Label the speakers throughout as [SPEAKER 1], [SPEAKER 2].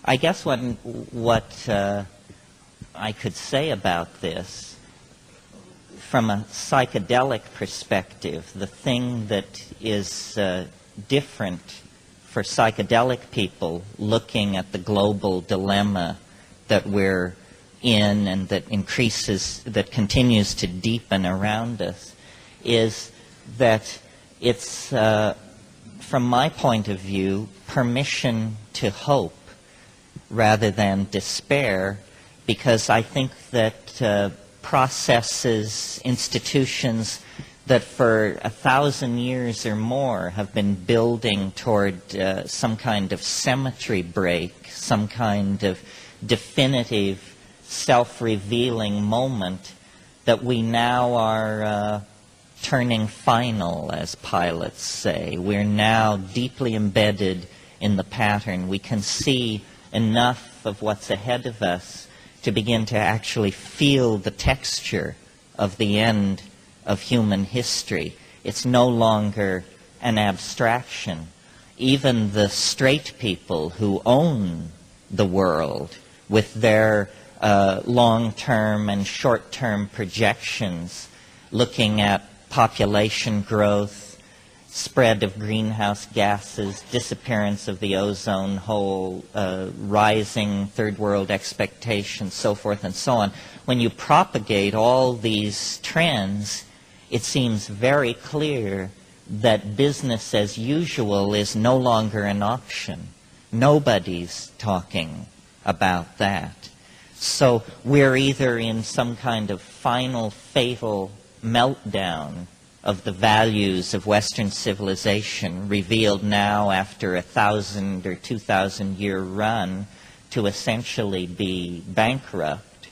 [SPEAKER 1] I guess what I could say about this, from a psychedelic perspective, the thing that is different for psychedelic people looking at the global dilemma that we're in and that continues to deepen around us, is that it's, from my point of view, permission to hope rather than despair, because I think that processes, institutions that for 1,000 years or more have been building toward some kind of symmetry break, some kind of definitive self-revealing moment, that we now are turning final, as pilots say. We're now deeply embedded in the pattern. We can see enough of what's ahead of us to begin to actually feel the texture of the end of human history. It's no longer an abstraction. Even the straight people who own the world with their long-term and short-term projections, looking at population growth, spread of greenhouse gases, disappearance of the ozone hole, rising third world expectations, so forth and so on. When you propagate all these trends, it seems very clear that business as usual is no longer an option. Nobody's talking about that. So we're either in some kind of final fatal meltdown of the values of Western civilization, revealed now after 1,000 or 2,000 year run to essentially be bankrupt,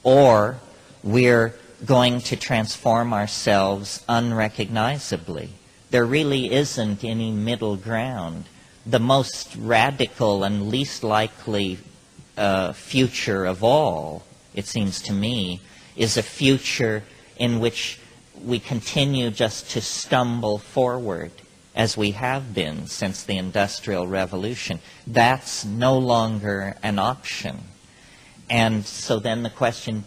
[SPEAKER 1] or we're going to transform ourselves unrecognizably. There really isn't any middle ground. The most radical and least likely future of all, it seems to me, is a future in which we continue just to stumble forward as we have been since the Industrial Revolution. That's no longer an option. And so then the question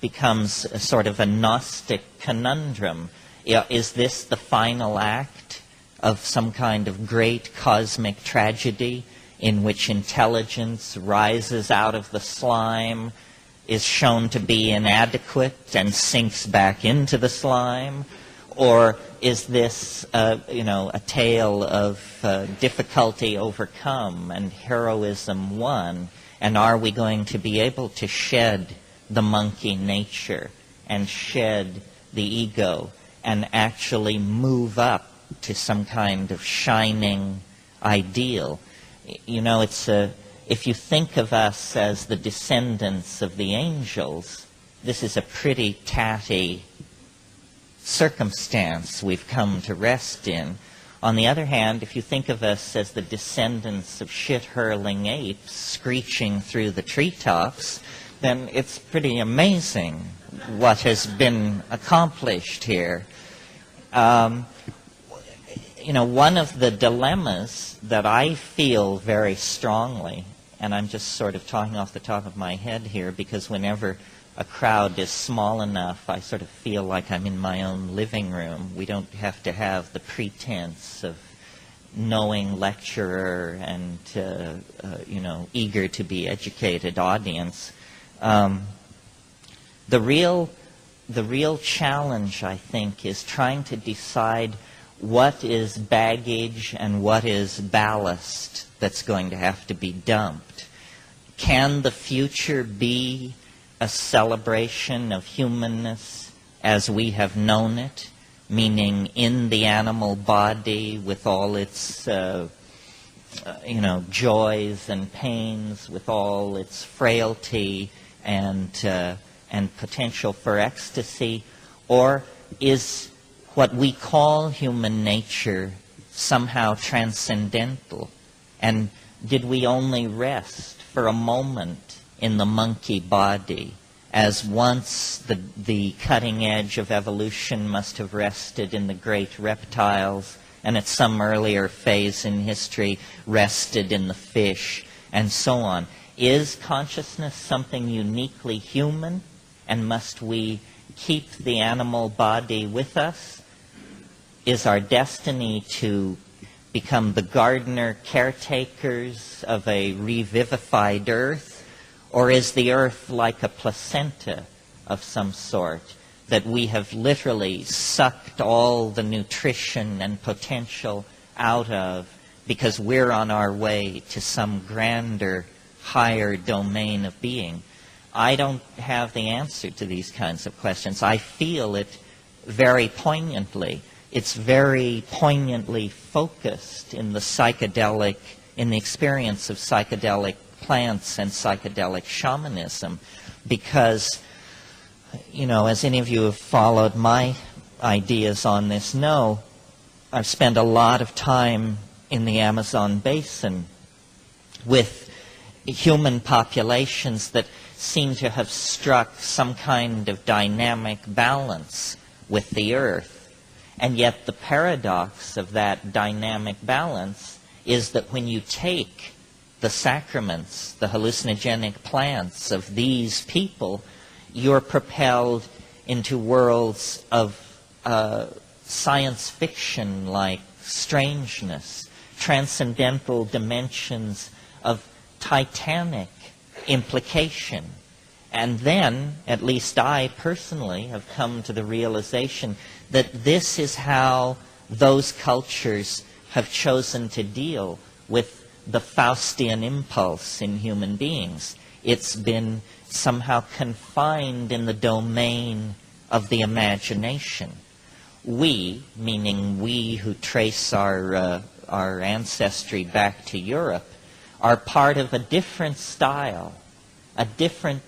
[SPEAKER 1] becomes a sort of a Gnostic conundrum. Is this the final act of some kind of great cosmic tragedy in which intelligence rises out of the slime, is shown to be inadequate and sinks back into the slime? Or is this, a tale of difficulty overcome and heroism won? And are we going to be able to shed the monkey nature and shed the ego and actually move up to some kind of shining ideal? If you think of us as the descendants of the angels, this is a pretty tatty circumstance we've come to rest in. On the other hand, if you think of us as the descendants of shit-hurling apes screeching through the treetops, then it's pretty amazing what has been accomplished here. One of the dilemmas that I feel very strongly, and I'm just sort of talking off the top of my head here, because whenever a crowd is small enough, I sort of feel like I'm in my own living room. We don't have to have the pretense of knowing lecturer and, eager to be educated audience. The real challenge, I think, is trying to decide what is baggage and what is ballast that's going to have to be dumped. Can the future be a celebration of humanness as we have known it, meaning in the animal body with all its joys and pains, with all its frailty and potential for ecstasy? Or is what we call human nature somehow transcendental? And did we only rest for a moment in the monkey body, as once the cutting edge of evolution must have rested in the great reptiles, and at some earlier phase in history rested in the fish, and so on. Is consciousness something uniquely human, and must we keep the animal body with us? Is our destiny to become the gardener caretakers of a revivified earth? Or is the earth like a placenta of some sort that we have literally sucked all the nutrition and potential out of because we're on our way to some grander, higher domain of being? I don't have the answer to these kinds of questions. I feel it very poignantly. It's very poignantly focused in the psychedelic, in the experience of psychedelic plants and psychedelic shamanism, because, as any of you who have followed my ideas on this know, I've spent a lot of time in the Amazon basin with human populations that seem to have struck some kind of dynamic balance with the earth. And yet the paradox of that dynamic balance is that when you take the sacraments, the hallucinogenic plants of these people, you're propelled into worlds of science fiction-like strangeness, transcendental dimensions of titanic implication. And then, at least I personally have come to the realization that this is how those cultures have chosen to deal with the Faustian impulse in human beings. It's been somehow confined in the domain of the imagination. We, meaning we who trace our ancestry back to Europe, are part of a different style, a different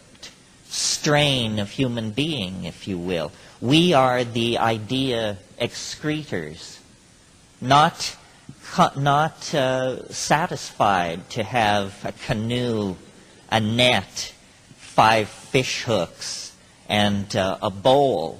[SPEAKER 1] strain of human being, if you will. We are the idea excretors, not satisfied to have a canoe, a net, 5 fish hooks, and a bowl,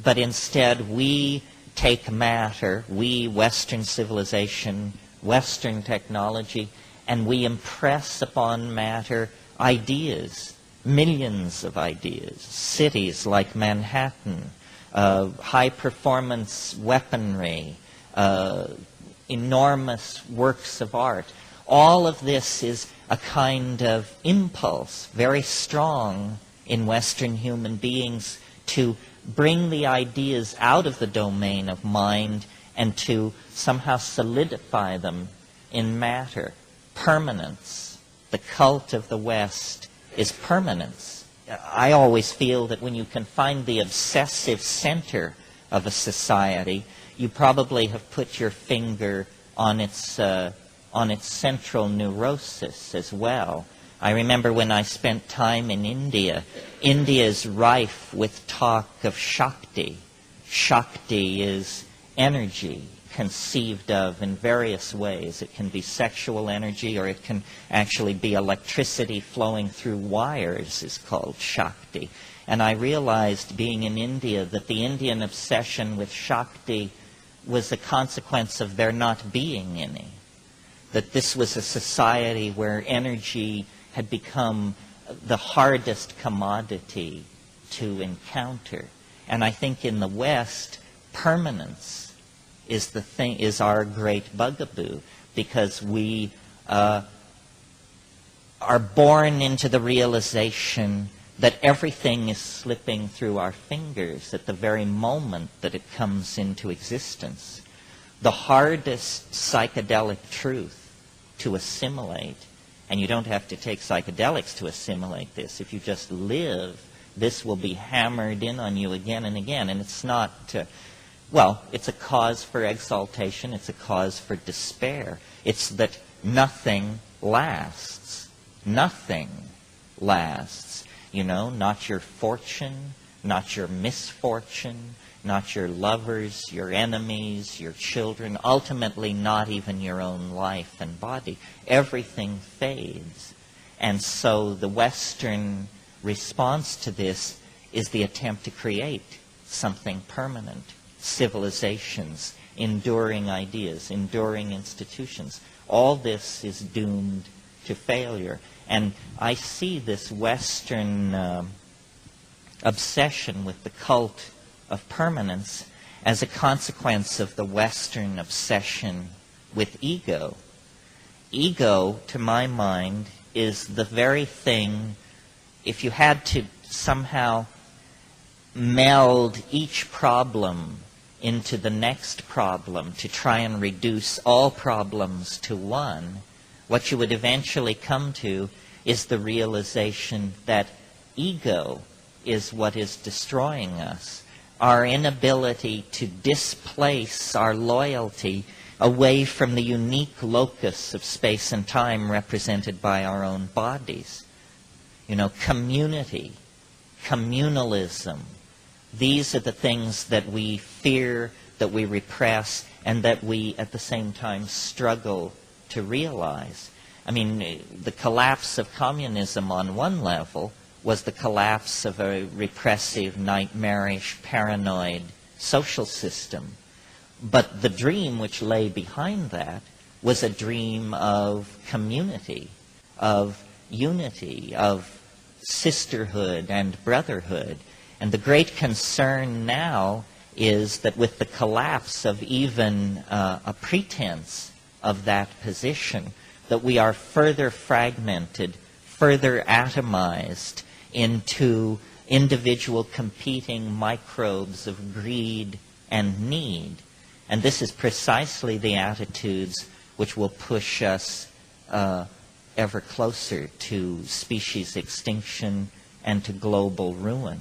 [SPEAKER 1] but instead we take matter, we, Western civilization, Western technology, and we impress upon matter ideas, millions of ideas, cities like Manhattan, high-performance weaponry, enormous works of art. All of this is a kind of impulse, very strong in Western human beings, to bring the ideas out of the domain of mind and to somehow solidify them in matter. Permanence. The cult of the West is permanence. I always feel that when you can find the obsessive center of a society, you probably have put your finger on its central neurosis as well. I remember when I spent time in India, India is rife with talk of Shakti. Shakti is energy conceived of in various ways. It can be sexual energy, or it can actually be electricity flowing through wires is called Shakti. And I realized, being in India, that the Indian obsession with Shakti was a consequence of there not being any. That this was a society where energy had become the hardest commodity to encounter. And I think in the West, permanence is our great bugaboo, because we are born into the realization that everything is slipping through our fingers at the very moment that it comes into existence. The hardest psychedelic truth to assimilate, and you don't have to take psychedelics to assimilate this. If you just live, this will be hammered in on you again and again. And it's not, it's a cause for exaltation. It's a cause for despair. It's that nothing lasts. Nothing lasts. Not your fortune, not your misfortune, not your lovers, your enemies, your children, ultimately not even your own life and body. Everything fades. And so the Western response to this is the attempt to create something permanent. Civilizations, enduring ideas, enduring institutions. All this is doomed to failure. And I see this Western obsession with the cult of permanence as a consequence of the Western obsession with ego. Ego, to my mind, is the very thing, if you had to somehow meld each problem into the next problem to try and reduce all problems to one, what you would eventually come to is the realization that ego is what is destroying us. Our inability to displace our loyalty away from the unique locus of space and time represented by our own bodies. Community, communalism, these are the things that we fear, that we repress, and that we at the same time struggle to realize. I mean, the collapse of communism on one level was the collapse of a repressive, nightmarish, paranoid social system. But the dream which lay behind that was a dream of community, of unity, of sisterhood and brotherhood. And the great concern now is that with the collapse of even a pretense of that position, that we are further fragmented, further atomized into individual competing microbes of greed and need. And this is precisely the attitudes which will push us ever closer to species extinction and to global ruin.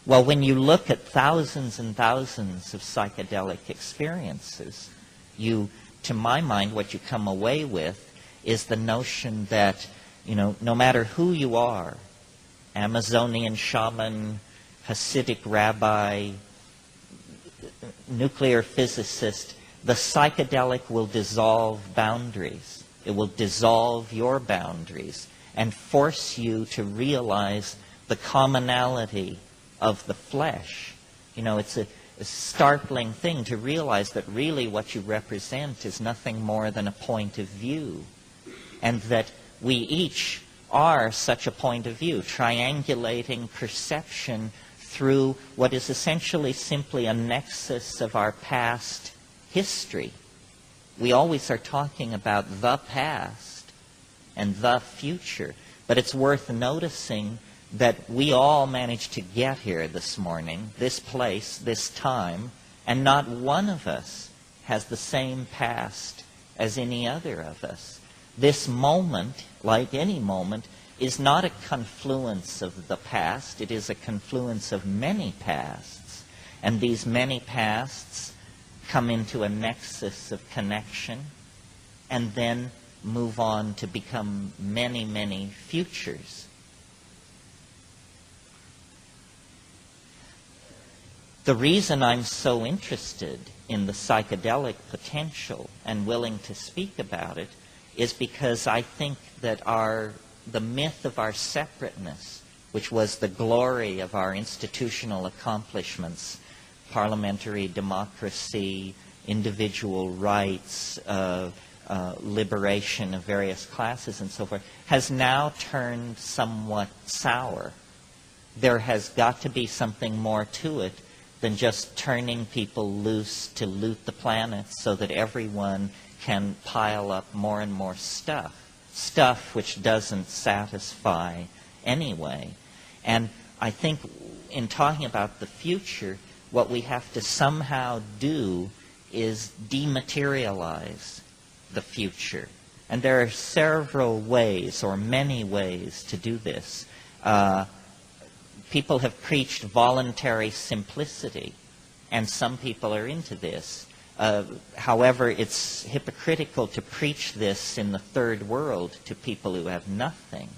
[SPEAKER 1] Well, when you look at thousands and thousands of psychedelic experiences, to my mind, what you come away with is the notion that, no matter who you are, Amazonian shaman, Hasidic rabbi, nuclear physicist, the psychedelic will dissolve boundaries. It will dissolve your boundaries and force you to realize the commonality of the flesh. It's a startling thing to realize that really what you represent is nothing more than a point of view, and that we each are such a point of view, triangulating perception through what is essentially simply a nexus of our past history. We always are talking about the past and the future, but it's worth noticing that we all managed to get here this morning, this place, this time, and not one of us has the same past as any other of us. This moment, like any moment, is not a confluence of the past. It is a confluence of many pasts. And these many pasts come into a nexus of connection and then move on to become many, many futures. The reason I'm so interested in the psychedelic potential and willing to speak about it is because I think that the myth of our separateness, which was the glory of our institutional accomplishments, parliamentary democracy, individual rights, liberation of various classes and so forth, has now turned somewhat sour. There has got to be something more to it than just turning people loose to loot the planet so that everyone can pile up more and more stuff which doesn't satisfy anyway. And I think in talking about the future, what we have to somehow do is dematerialize the future. And there are several ways, or many ways, to do this. People have preached voluntary simplicity, and some people are into this. However, it's hypocritical to preach this in the third world to people who have nothing.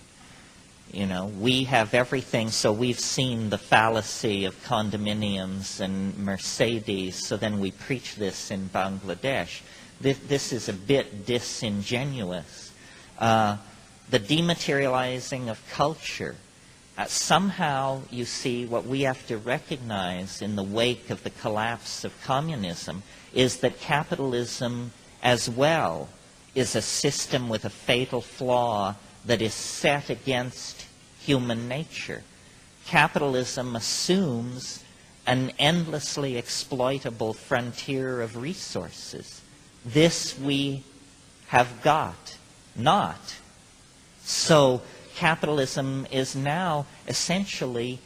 [SPEAKER 1] We have everything, so we've seen the fallacy of condominiums and Mercedes, so then we preach this in Bangladesh. This is a bit disingenuous. The dematerializing of culture. Somehow, you see, what we have to recognize in the wake of the collapse of communism is that capitalism as well is a system with a fatal flaw that is set against human nature. Capitalism assumes an endlessly exploitable frontier of resources. This we have got not. So capitalism is now essentially,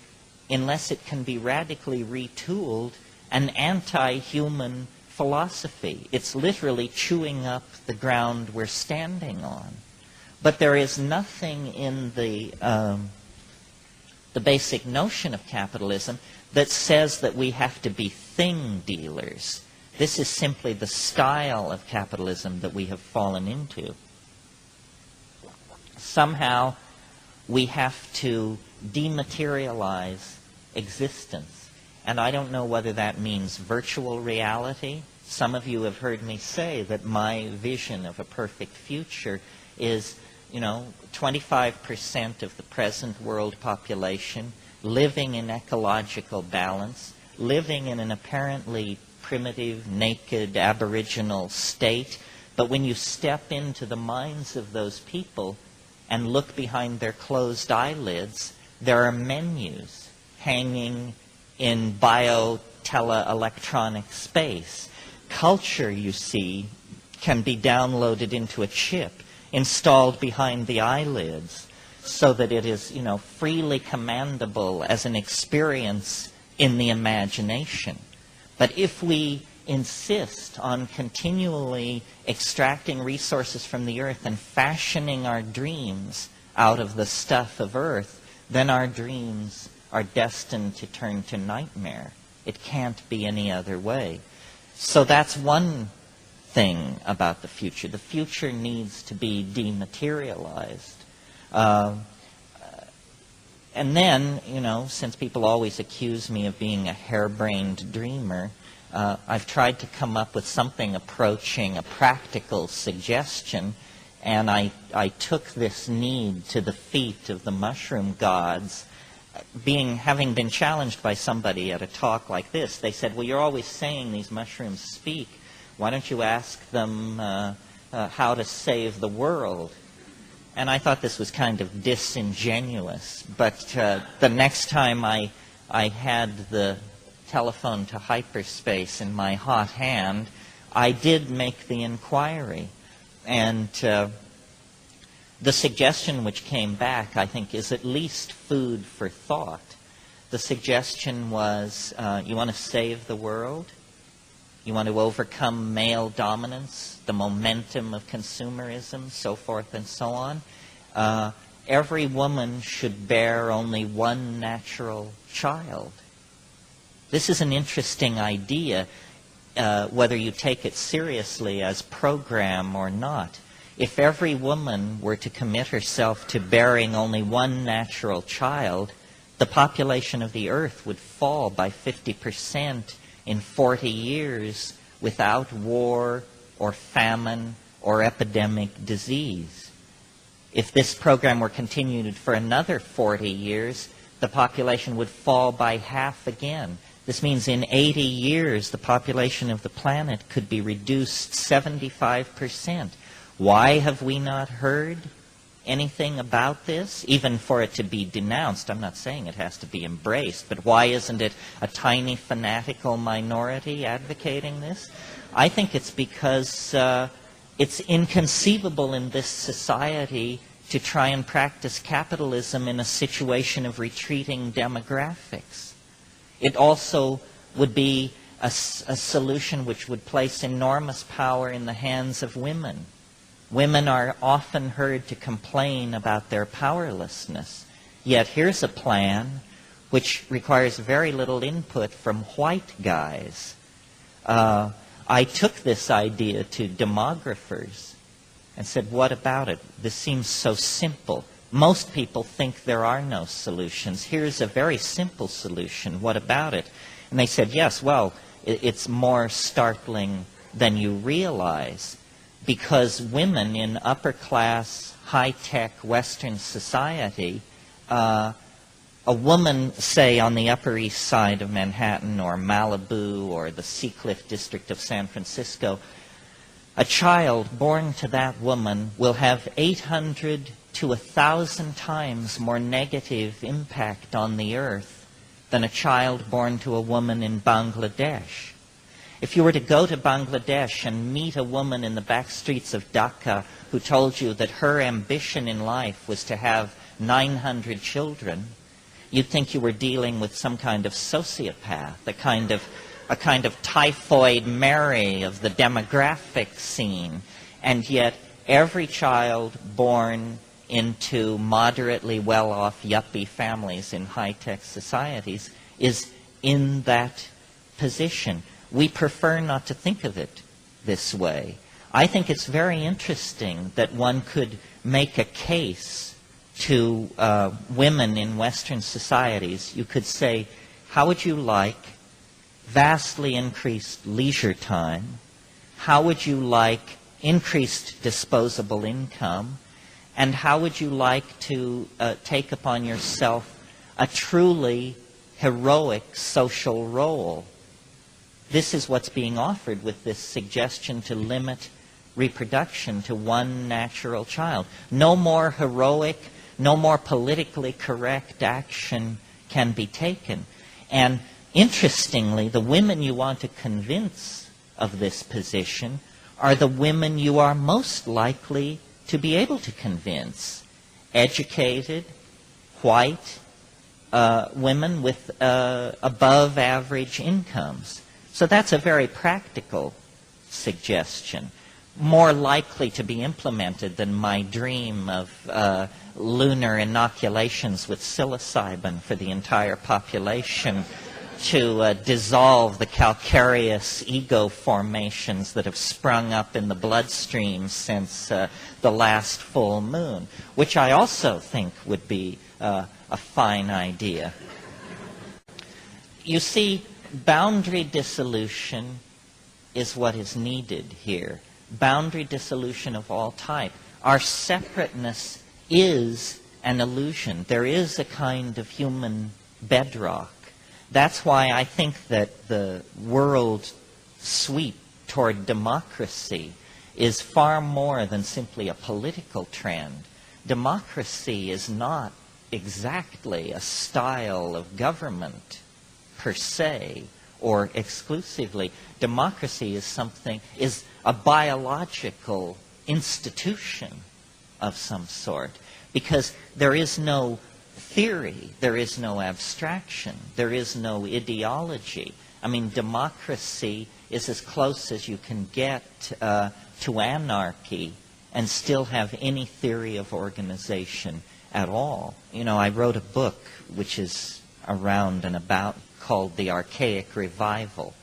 [SPEAKER 1] unless it can be radically retooled, an anti-human philosophy. It's literally chewing up the ground we're standing on. But there is nothing in the basic notion of capitalism that says that we have to be thing dealers. This is simply the style of capitalism that we have fallen into. Somehow we have to dematerialize existence. And I don't know whether that means virtual reality. Some of you have heard me say that my vision of a perfect future is, 25% of the present world population living in ecological balance, living in an apparently primitive, naked, aboriginal state. But when you step into the minds of those people and look behind their closed eyelids, there are menus hanging in bio-teleelectronic space. Culture, you see, can be downloaded into a chip, installed behind the eyelids, so that it is, freely commandable as an experience in the imagination. But if we insist on continually extracting resources from the earth and fashioning our dreams out of the stuff of earth, then our dreams are destined to turn to nightmare. It can't be any other way. So that's one thing about the future. The future needs to be dematerialized. And then, since people always accuse me of being a harebrained dreamer, I've tried to come up with something approaching a practical suggestion, and I took this need to the feet of the mushroom gods. Having been challenged by somebody at a talk like this, they said, well, you're always saying these mushrooms speak. Why don't you ask them how to save the world? And I thought this was kind of disingenuous. But the next time I had the telephone to hyperspace in my hot hand, I did make the inquiry. And the suggestion which came back, I think, is at least food for thought. The suggestion was, you want to save the world? You want to overcome male dominance, the momentum of consumerism, so forth and so on? Every woman should bear only one natural child. This is an interesting idea, whether you take it seriously as program or not. If every woman were to commit herself to bearing only one natural child, the population of the earth would fall by 50% in 40 years without war or famine or epidemic disease. If this program were continued for another 40 years, the population would fall by half again. This means in 80 years, the population of the planet could be reduced 75%. Why have we not heard anything about this, even for it to be denounced? I'm not saying it has to be embraced, but why isn't it a tiny fanatical minority advocating this? I think it's because it's inconceivable in this society to try and practice capitalism in a situation of retreating demographics. It also would be a solution which would place enormous power in the hands of women. Women are often heard to complain about their powerlessness. Yet here's a plan which requires very little input from white guys. I took this idea to demographers and said, what about it? This seems so simple. Most people think there are no solutions. Here's a very simple solution. What about it? And they said, yes, well, it's more startling than you realize, because women in upper-class, high-tech Western society, a woman, say, on the Upper East Side of Manhattan or Malibu or the Seacliff district of San Francisco, A child born to that woman will have 800 to 1,000 times more negative impact on the earth than a child born to a woman in Bangladesh. If you were to go to Bangladesh and meet a woman in the back streets of Dhaka who told you that her ambition in life was to have 900 children, you'd think you were dealing with some kind of sociopath, a kind of typhoid Mary of the demographic scene. And yet every child born into moderately well-off yuppie families in high-tech societies is in that position. We prefer not to think of it this way. I think it's very interesting that one could make a case to women in Western societies. You could say, how would you like vastly increased leisure time? How would you like increased disposable income? And how would you like to take upon yourself a truly heroic social role? This is what's being offered with this suggestion to limit reproduction to one natural child. No more heroic, no more politically correct action can be taken. And interestingly, the women you want to convince of this position are the women you are most likely to be able to convince. Educated, white women with above average incomes. So that's a very practical suggestion, more likely to be implemented than my dream of lunar inoculations with psilocybin for the entire population to dissolve the calcareous ego formations that have sprung up in the bloodstream since the last full moon, which I also think would be a fine idea. You see, boundary dissolution is what is needed here. Boundary dissolution of all type. Our separateness is an illusion. There is a kind of human bedrock. That's why I think that the world sweep toward democracy is far more than simply a political trend. Democracy is not exactly a style of government per se or exclusively. Democracy is a biological institution of some sort, because there is no theory, there is no abstraction, there is no ideology. I mean, democracy is as close as you can get to anarchy and still have any theory of organization at all. You know, I wrote a book which is around and about called The Archaic Revival.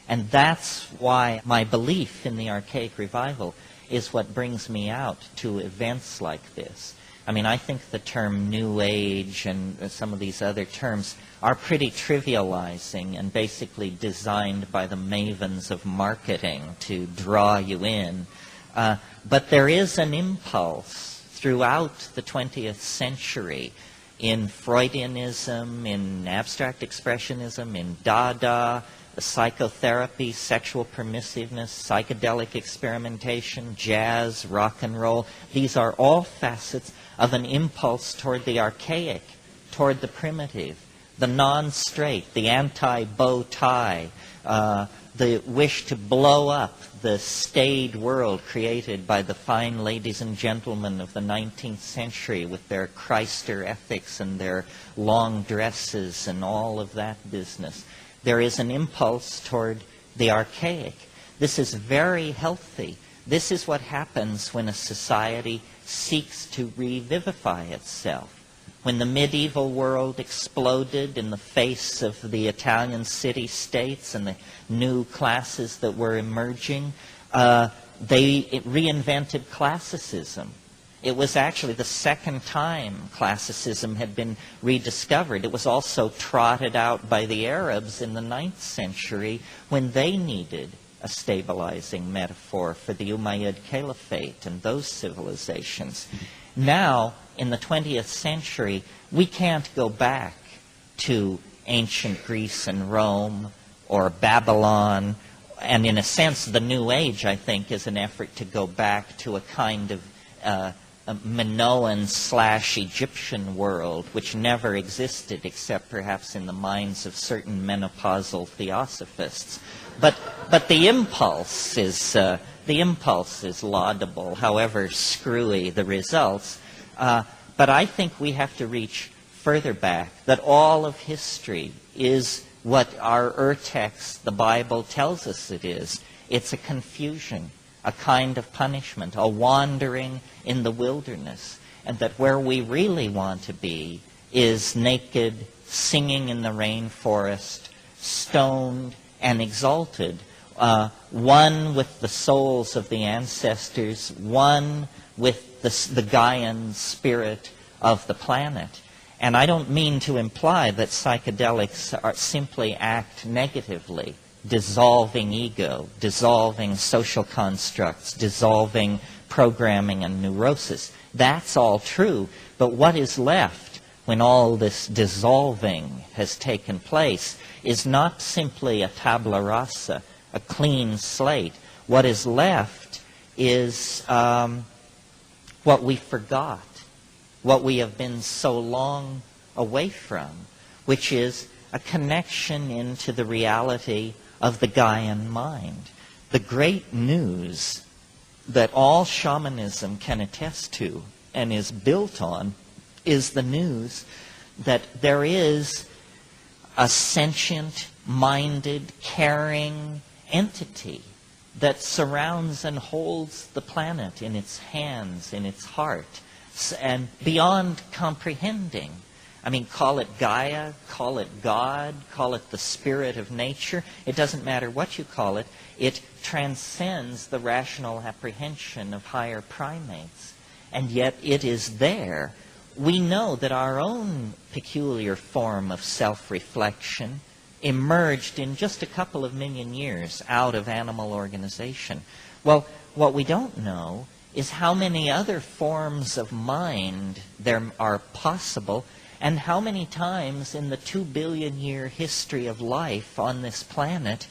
[SPEAKER 1] And that's why my belief in the archaic revival is what brings me out to events like this. I mean, I think the term New Age and some of these other terms are pretty trivializing and basically designed by the mavens of marketing to draw you in. But there is an impulse throughout the 20th century in Freudianism, in abstract expressionism, in Dada, psychotherapy, sexual permissiveness, psychedelic experimentation, jazz, rock and roll. These are all facets of an impulse toward the archaic, toward the primitive, the non-straight, the anti-bow tie, the wish to blow up the staid world created by the fine ladies and gentlemen of the 19th century with their Christer ethics and their long dresses and all of that business. There is an impulse toward the archaic. This is very healthy. This is what happens when a society seeks to revivify itself. When the medieval world exploded in the face of the Italian city-states and the new classes that were emerging, they reinvented classicism. It was actually the second time classicism had been rediscovered. It was also trotted out by the Arabs in the 9th century when they needed a stabilizing metaphor for the Umayyad Caliphate and those civilizations. Now, in the 20th century, we can't go back to ancient Greece and Rome or Babylon and in a sense, the New Age, I think, is an effort to go back to a kind of a Minoan/Egyptian world, which never existed except perhaps in the minds of certain menopausal theosophists. But the impulse is laudable, however screwy the results. But I think we have to reach further back, that all of history is what our text, the Bible, tells us it is. It's a confusion, a kind of punishment, a wandering in the wilderness, and that where we really want to be is naked, singing in the rainforest, stoned and exalted, one with the souls of the ancestors, one with the Gaian spirit of the planet. And I don't mean to imply that psychedelics simply act negatively, dissolving ego, dissolving social constructs, dissolving programming and neurosis. That's all true, but what is left when all this dissolving has taken place is not simply a tabula rasa, a clean slate. What is left is what we forgot, what we have been so long away from, which is a connection into the reality of the Gaian mind. The great news that all shamanism can attest to and is built on is the news that there is a sentient, minded, caring entity that surrounds and holds the planet in its hands, in its heart, and beyond comprehending. I mean, call it Gaia, call it God, call it the spirit of nature. It doesn't matter what you call it. It transcends the rational apprehension of higher primates. And yet it is there. We know that our own peculiar form of self-reflection emerged in just a couple of million years out of animal organization. Well, what we don't know is how many other forms of mind there are possible, and how many times in the 2 billion year history of life on this planet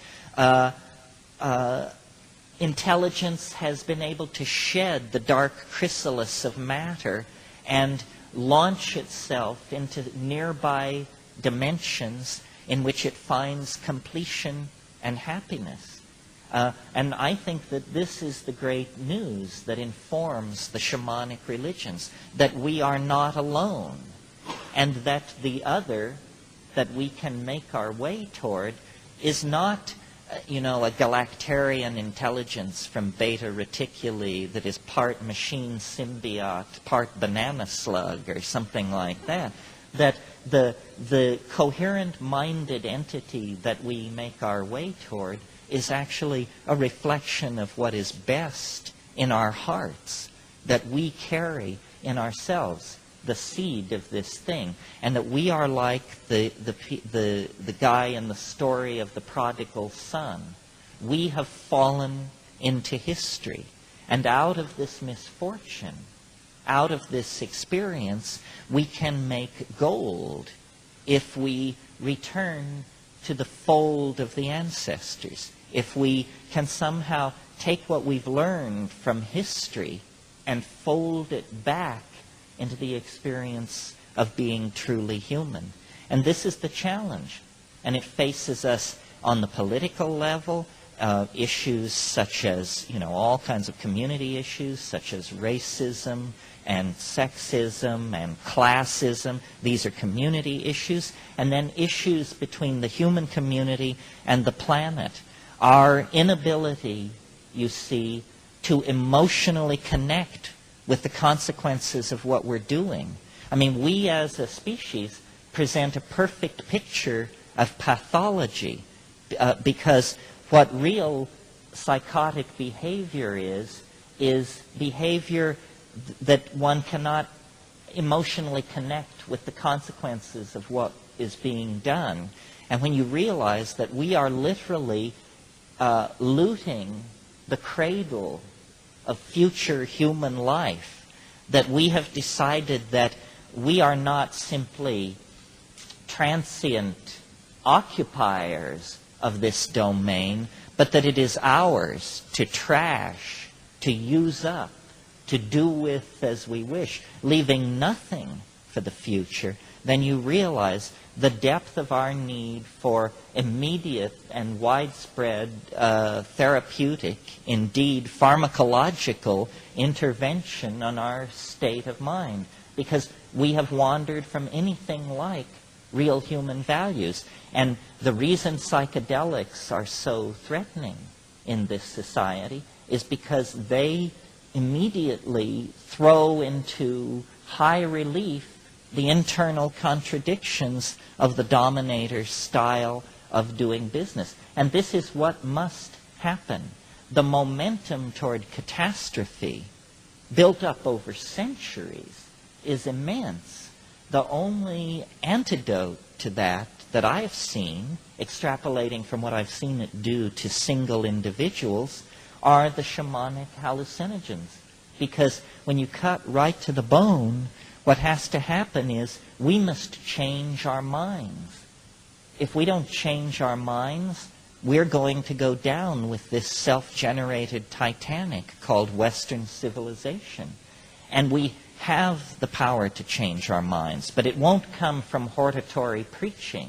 [SPEAKER 1] intelligence has been able to shed the dark chrysalis of matter and launch itself into nearby dimensions in which it finds completion and happiness. And I think that this is the great news that informs the shamanic religions, that we are not alone, and that the other that we can make our way toward is not, a galactarian intelligence from Beta Reticuli that is part machine symbiote, part banana slug, or something like that. That the coherent-minded entity that we make our way toward is actually a reflection of what is best in our hearts, that we carry in ourselves, the seed of this thing, and that we are like the guy in the story of the prodigal son. We have fallen into history, and out of this misfortune, out of this experience, we can make gold if we return to the fold of the ancestors, if we can somehow take what we've learned from history and fold it back into the experience of being truly human. And this is the challenge. And it faces us on the political level, issues such as, all kinds of community issues such as racism and sexism and classism. These are community issues. And then issues between the human community and the planet. Our inability, you see, to emotionally connect with the consequences of what we're doing. I mean, we as a species present a perfect picture of pathology because what real psychotic behavior is behavior that one cannot emotionally connect with the consequences of what is being done. And when you realize that we are literally looting the cradle of future human life, that we have decided that we are not simply transient occupiers of this domain, but that it is ours to trash, to use up, to do with as we wish, leaving nothing for the future, then you realize the depth of our need for immediate and widespread therapeutic, indeed pharmacological intervention on our state of mind, because we have wandered from anything like real human values. And the reason psychedelics are so threatening in this society is because they immediately throw into high relief the internal contradictions of the dominator's style of doing business. And this is what must happen. The momentum toward catastrophe, built up over centuries, is immense. The only antidote to that I have seen, extrapolating from what I've seen it do to single individuals, are the shamanic hallucinogens. Because when you cut right to the bone, what has to happen is we must change our minds. If we don't change our minds, we're going to go down with this self-generated Titanic called Western civilization. And we have the power to change our minds, but it won't come from hortatory preaching.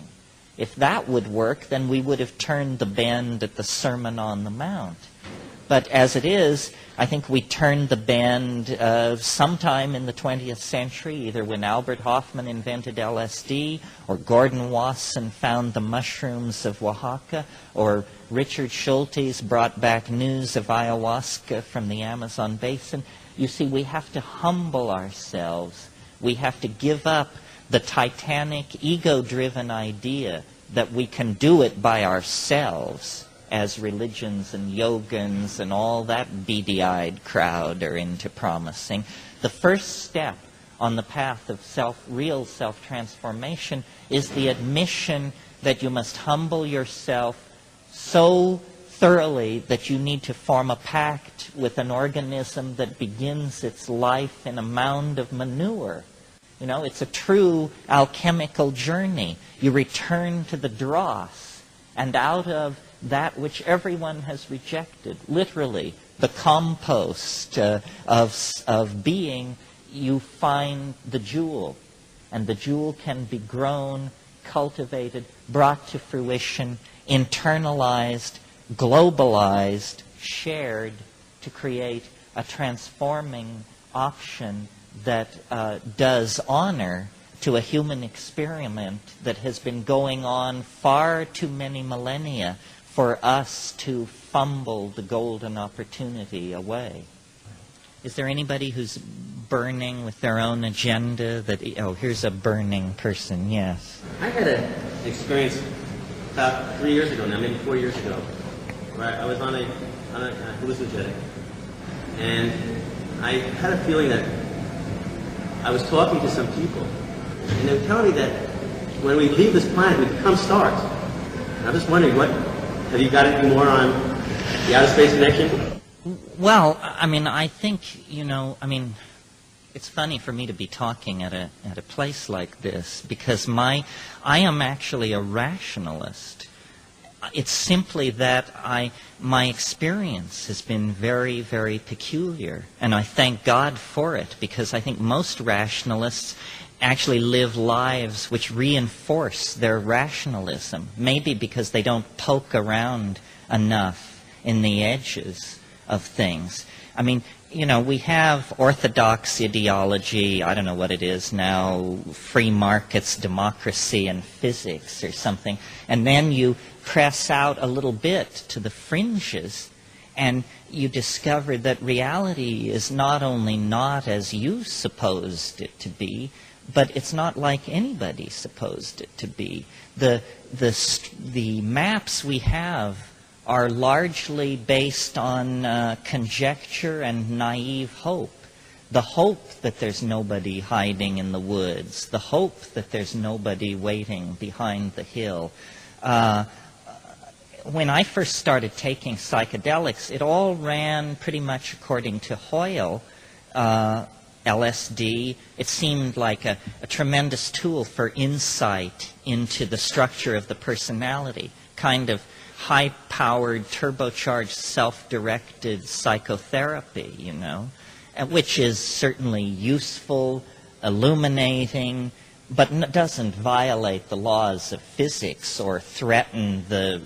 [SPEAKER 1] If that would work, then we would have turned the bend at the Sermon on the Mount. But as it is, I think we turned the bend sometime in the 20th century, either when Albert Hoffman invented LSD, or Gordon Wasson found the mushrooms of Oaxaca, or Richard Schultes brought back news of ayahuasca from the Amazon basin. You see, we have to humble ourselves. We have to give up the Titanic, ego-driven idea that we can do it by ourselves, as religions and yogans and all that beady-eyed crowd are into promising. The first step on the path of real self-transformation is the admission that you must humble yourself so thoroughly that you need to form a pact with an organism that begins its life in a mound of manure. You know, it's a true alchemical journey. You return to the dross, and out of that which everyone has rejected, literally, the compost of being, you find the jewel. And the jewel can be grown, cultivated, brought to fruition, internalized, globalized, shared to create a transforming option that does honor to a human experiment that has been going on far too many millennia for us to fumble the golden opportunity away. Is there anybody who's burning with their own agenda? Oh, here's a burning person, yes.
[SPEAKER 2] I had an experience about 3 years ago now, maybe 4 years ago, where I was on a hallucinogenic, and I had a feeling that I was talking to some people, and they were telling me that when we leave this planet, we become stars. And I'm just wondering, have you got anything more on the outer space connection?
[SPEAKER 1] Well, I mean, I think, it's funny for me to be talking at a place like this, because I am actually a rationalist. It's simply that my experience has been very, very peculiar, and I thank God for it, because I think most rationalists actually live lives which reinforce their rationalism, maybe because they don't poke around enough in the edges of things. I mean, we have orthodox ideology, I don't know what it is now, free markets, democracy, and physics or something, and then you press out a little bit to the fringes, and you discover that reality is not only not as you supposed it to be, but it's not like anybody supposed it to be. The maps we have are largely based on conjecture and naive hope. The hope that there's nobody hiding in the woods, the hope that there's nobody waiting behind the hill. When I first started taking psychedelics, it all ran pretty much according to Hoyle. LSD, it seemed like a tremendous tool for insight into the structure of the personality, kind of high-powered, turbocharged, self-directed psychotherapy, you know, which is certainly useful, illuminating, but doesn't violate the laws of physics or threaten the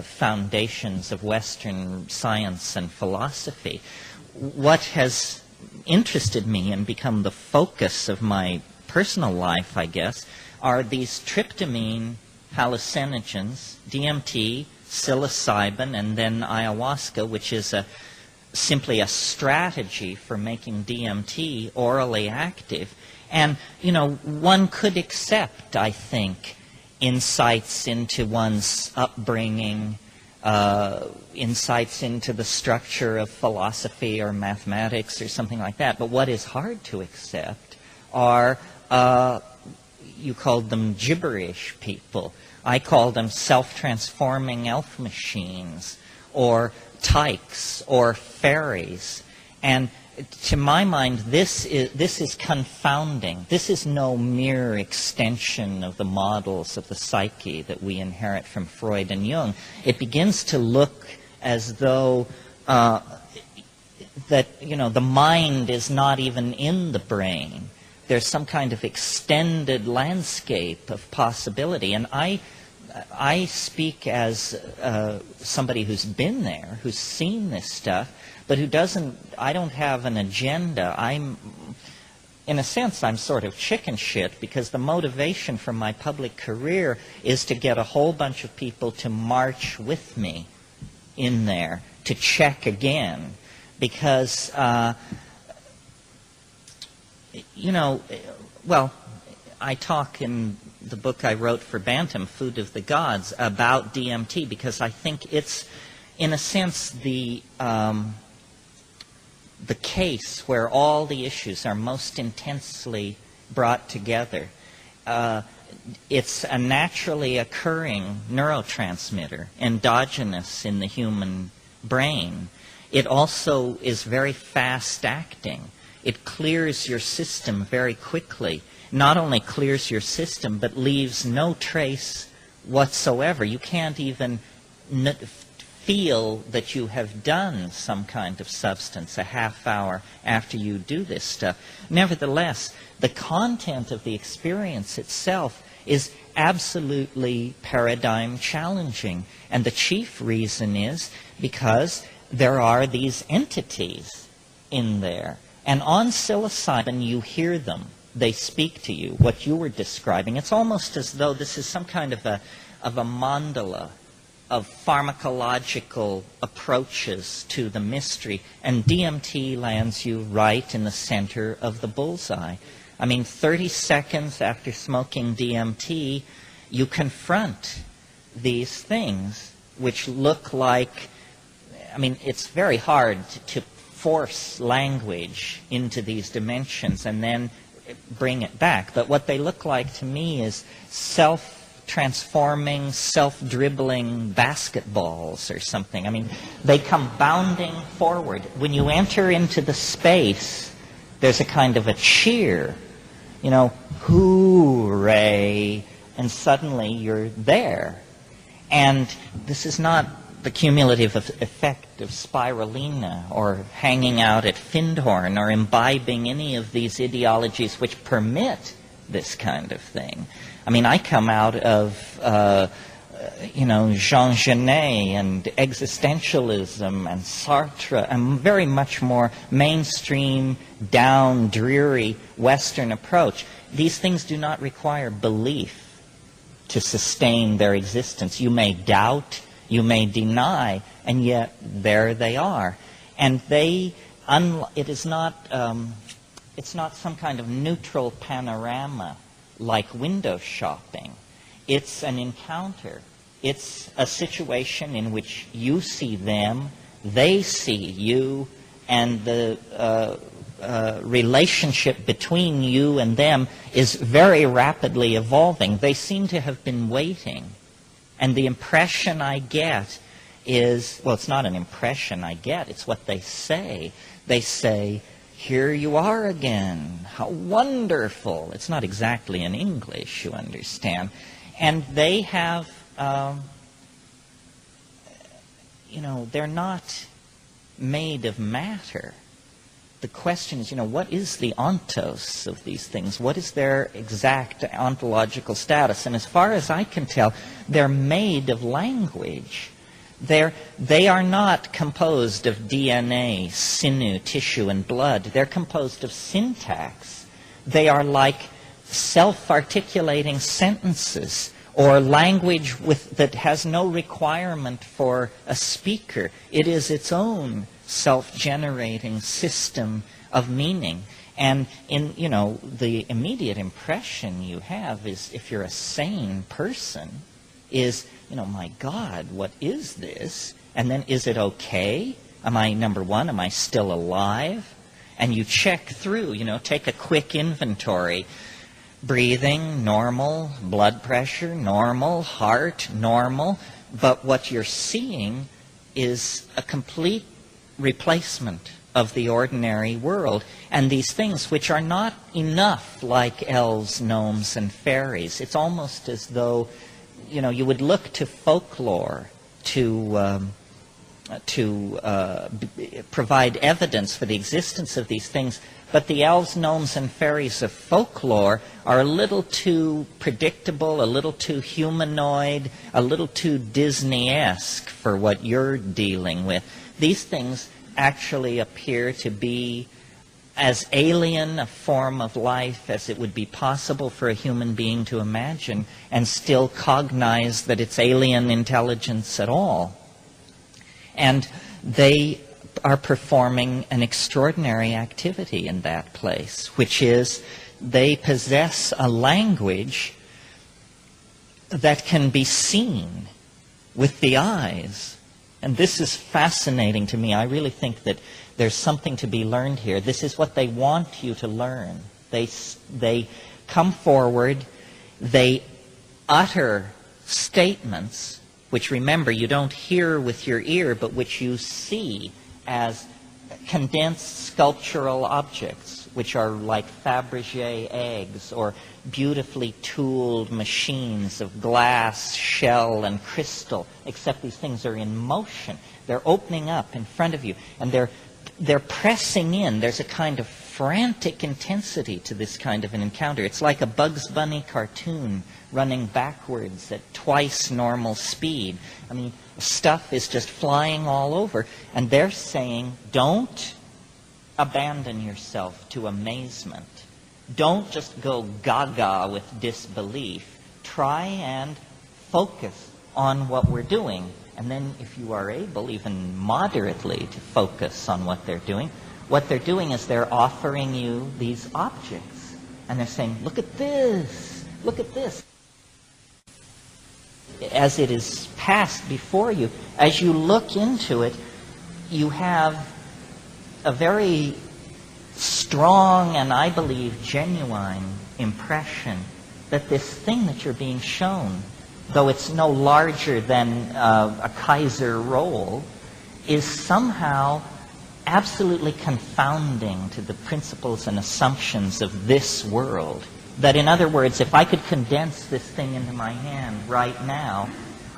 [SPEAKER 1] foundations of Western science and philosophy. What has interested me and become the focus of my personal life, I guess, are these tryptamine hallucinogens, DMT, psilocybin, and then ayahuasca, which is simply a strategy for making DMT orally active. And, you know, one could accept, I think, insights into one's upbringing, insights into the structure of philosophy or mathematics or something like that. But what is hard to accept are, you called them gibberish people. I call them self-transforming elf machines or tykes or fairies. And to my mind, this is confounding. This is no mere extension of the models of the psyche that we inherit from Freud and Jung. It begins to look as though that, you know, the mind is not even in the brain. There's some kind of extended landscape of possibility. And I speak as somebody who's been there, who's seen this stuff, but who doesn't, I don't have an agenda. In a sense, I'm sort of chicken shit because the motivation for my public career is to get a whole bunch of people to march with me in there, to check again. Because, you know, well, I talk in the book I wrote for Bantam, Food of the Gods, about DMT because I think it's, in a sense, the case where all the issues are most intensely brought together. It's a naturally occurring neurotransmitter, endogenous in the human brain. It also is very fast-acting. It clears your system very quickly. Not only clears your system, but leaves no trace whatsoever. You can't even feel that you have done some kind of substance a half hour after you do this stuff. Nevertheless, the content of the experience itself is absolutely paradigm challenging. And the chief reason is because there are these entities in there. And on psilocybin, you hear them. They speak to you, what you were describing. It's almost as though this is some kind of a mandala of pharmacological approaches to the mystery, and DMT lands you right in the center of the bullseye. I mean, 30 seconds after smoking DMT, you confront these things which look like, I mean, it's very hard to force language into these dimensions and then bring it back. But what they look like to me is self-transforming, self-dribbling basketballs or something. I mean, they come bounding forward. When you enter into the space, there's a kind of a cheer, you know, hooray, and suddenly you're there. And this is not the cumulative effect of spirulina or hanging out at Findhorn or imbibing any of these ideologies which permit this kind of thing. I mean, I come out of, Jean Genet and existentialism and Sartre, and very much more mainstream, down, dreary Western approach. These things do not require belief to sustain their existence. You may doubt, you may deny, and yet there they are. And it's not some kind of neutral panorama like window shopping. It's an encounter. It's a situation in which you see them, they see you, and the relationship between you and them is very rapidly evolving. They seem to have been waiting. And the impression I get is, well, it's not an impression I get, it's what they say. They say, here you are again, how wonderful. It's not exactly in English, you understand. And they have they're not made of matter. The question is, what is the ontos of these things? What is their exact ontological status? And as far as I can tell, they're made of language. They are not composed of DNA, sinew, tissue, and blood. They're composed of syntax. They are like self-articulating sentences or language that has no requirement for a speaker. It is its own self-generating system of meaning. And the immediate impression you have is, if you're a sane person, is, my God, what is this? And then, is it okay? Number one, am I still alive? And you check through, take a quick inventory. Breathing, normal. Blood pressure, normal. Heart, normal. But what you're seeing is a complete replacement of the ordinary world. And these things which are not enough like elves, gnomes, and fairies. It's almost as though, you would look to folklore to provide evidence for the existence of these things. But the elves, gnomes, and fairies of folklore are a little too predictable, a little too humanoid, a little too Disney-esque for what you're dealing with. These things actually appear to be as alien a form of life as it would be possible for a human being to imagine, and still cognize that it's alien intelligence at all. And they are performing an extraordinary activity in that place, which is they possess a language that can be seen with the eyes. And this is fascinating to me. I really think that there's something to be learned here. This is what they want you to learn. They come forward, they utter statements, which, remember, you don't hear with your ear, but which you see as condensed sculptural objects, which are like Fabergé eggs or beautifully tooled machines of glass, shell, and crystal, except these things are in motion. They're opening up in front of you, and they're pressing in. There's a kind of frantic intensity to this kind of an encounter. It's like a Bugs Bunny cartoon running backwards at twice normal speed. Stuff is just flying all over. And they're saying, don't abandon yourself to amazement. Don't just go gaga with disbelief. Try and focus on what we're doing. And then if you are able, even moderately, to focus on what they're doing is they're offering you these objects. And they're saying, look at this, look at this. As it is passed before you, as you look into it, you have a very strong and, I believe, genuine impression that this thing that you're being shown, though it's no larger than a Kaiser roll, is somehow absolutely confounding to the principles and assumptions of this world. That, in other words, if I could condense this thing into my hand right now,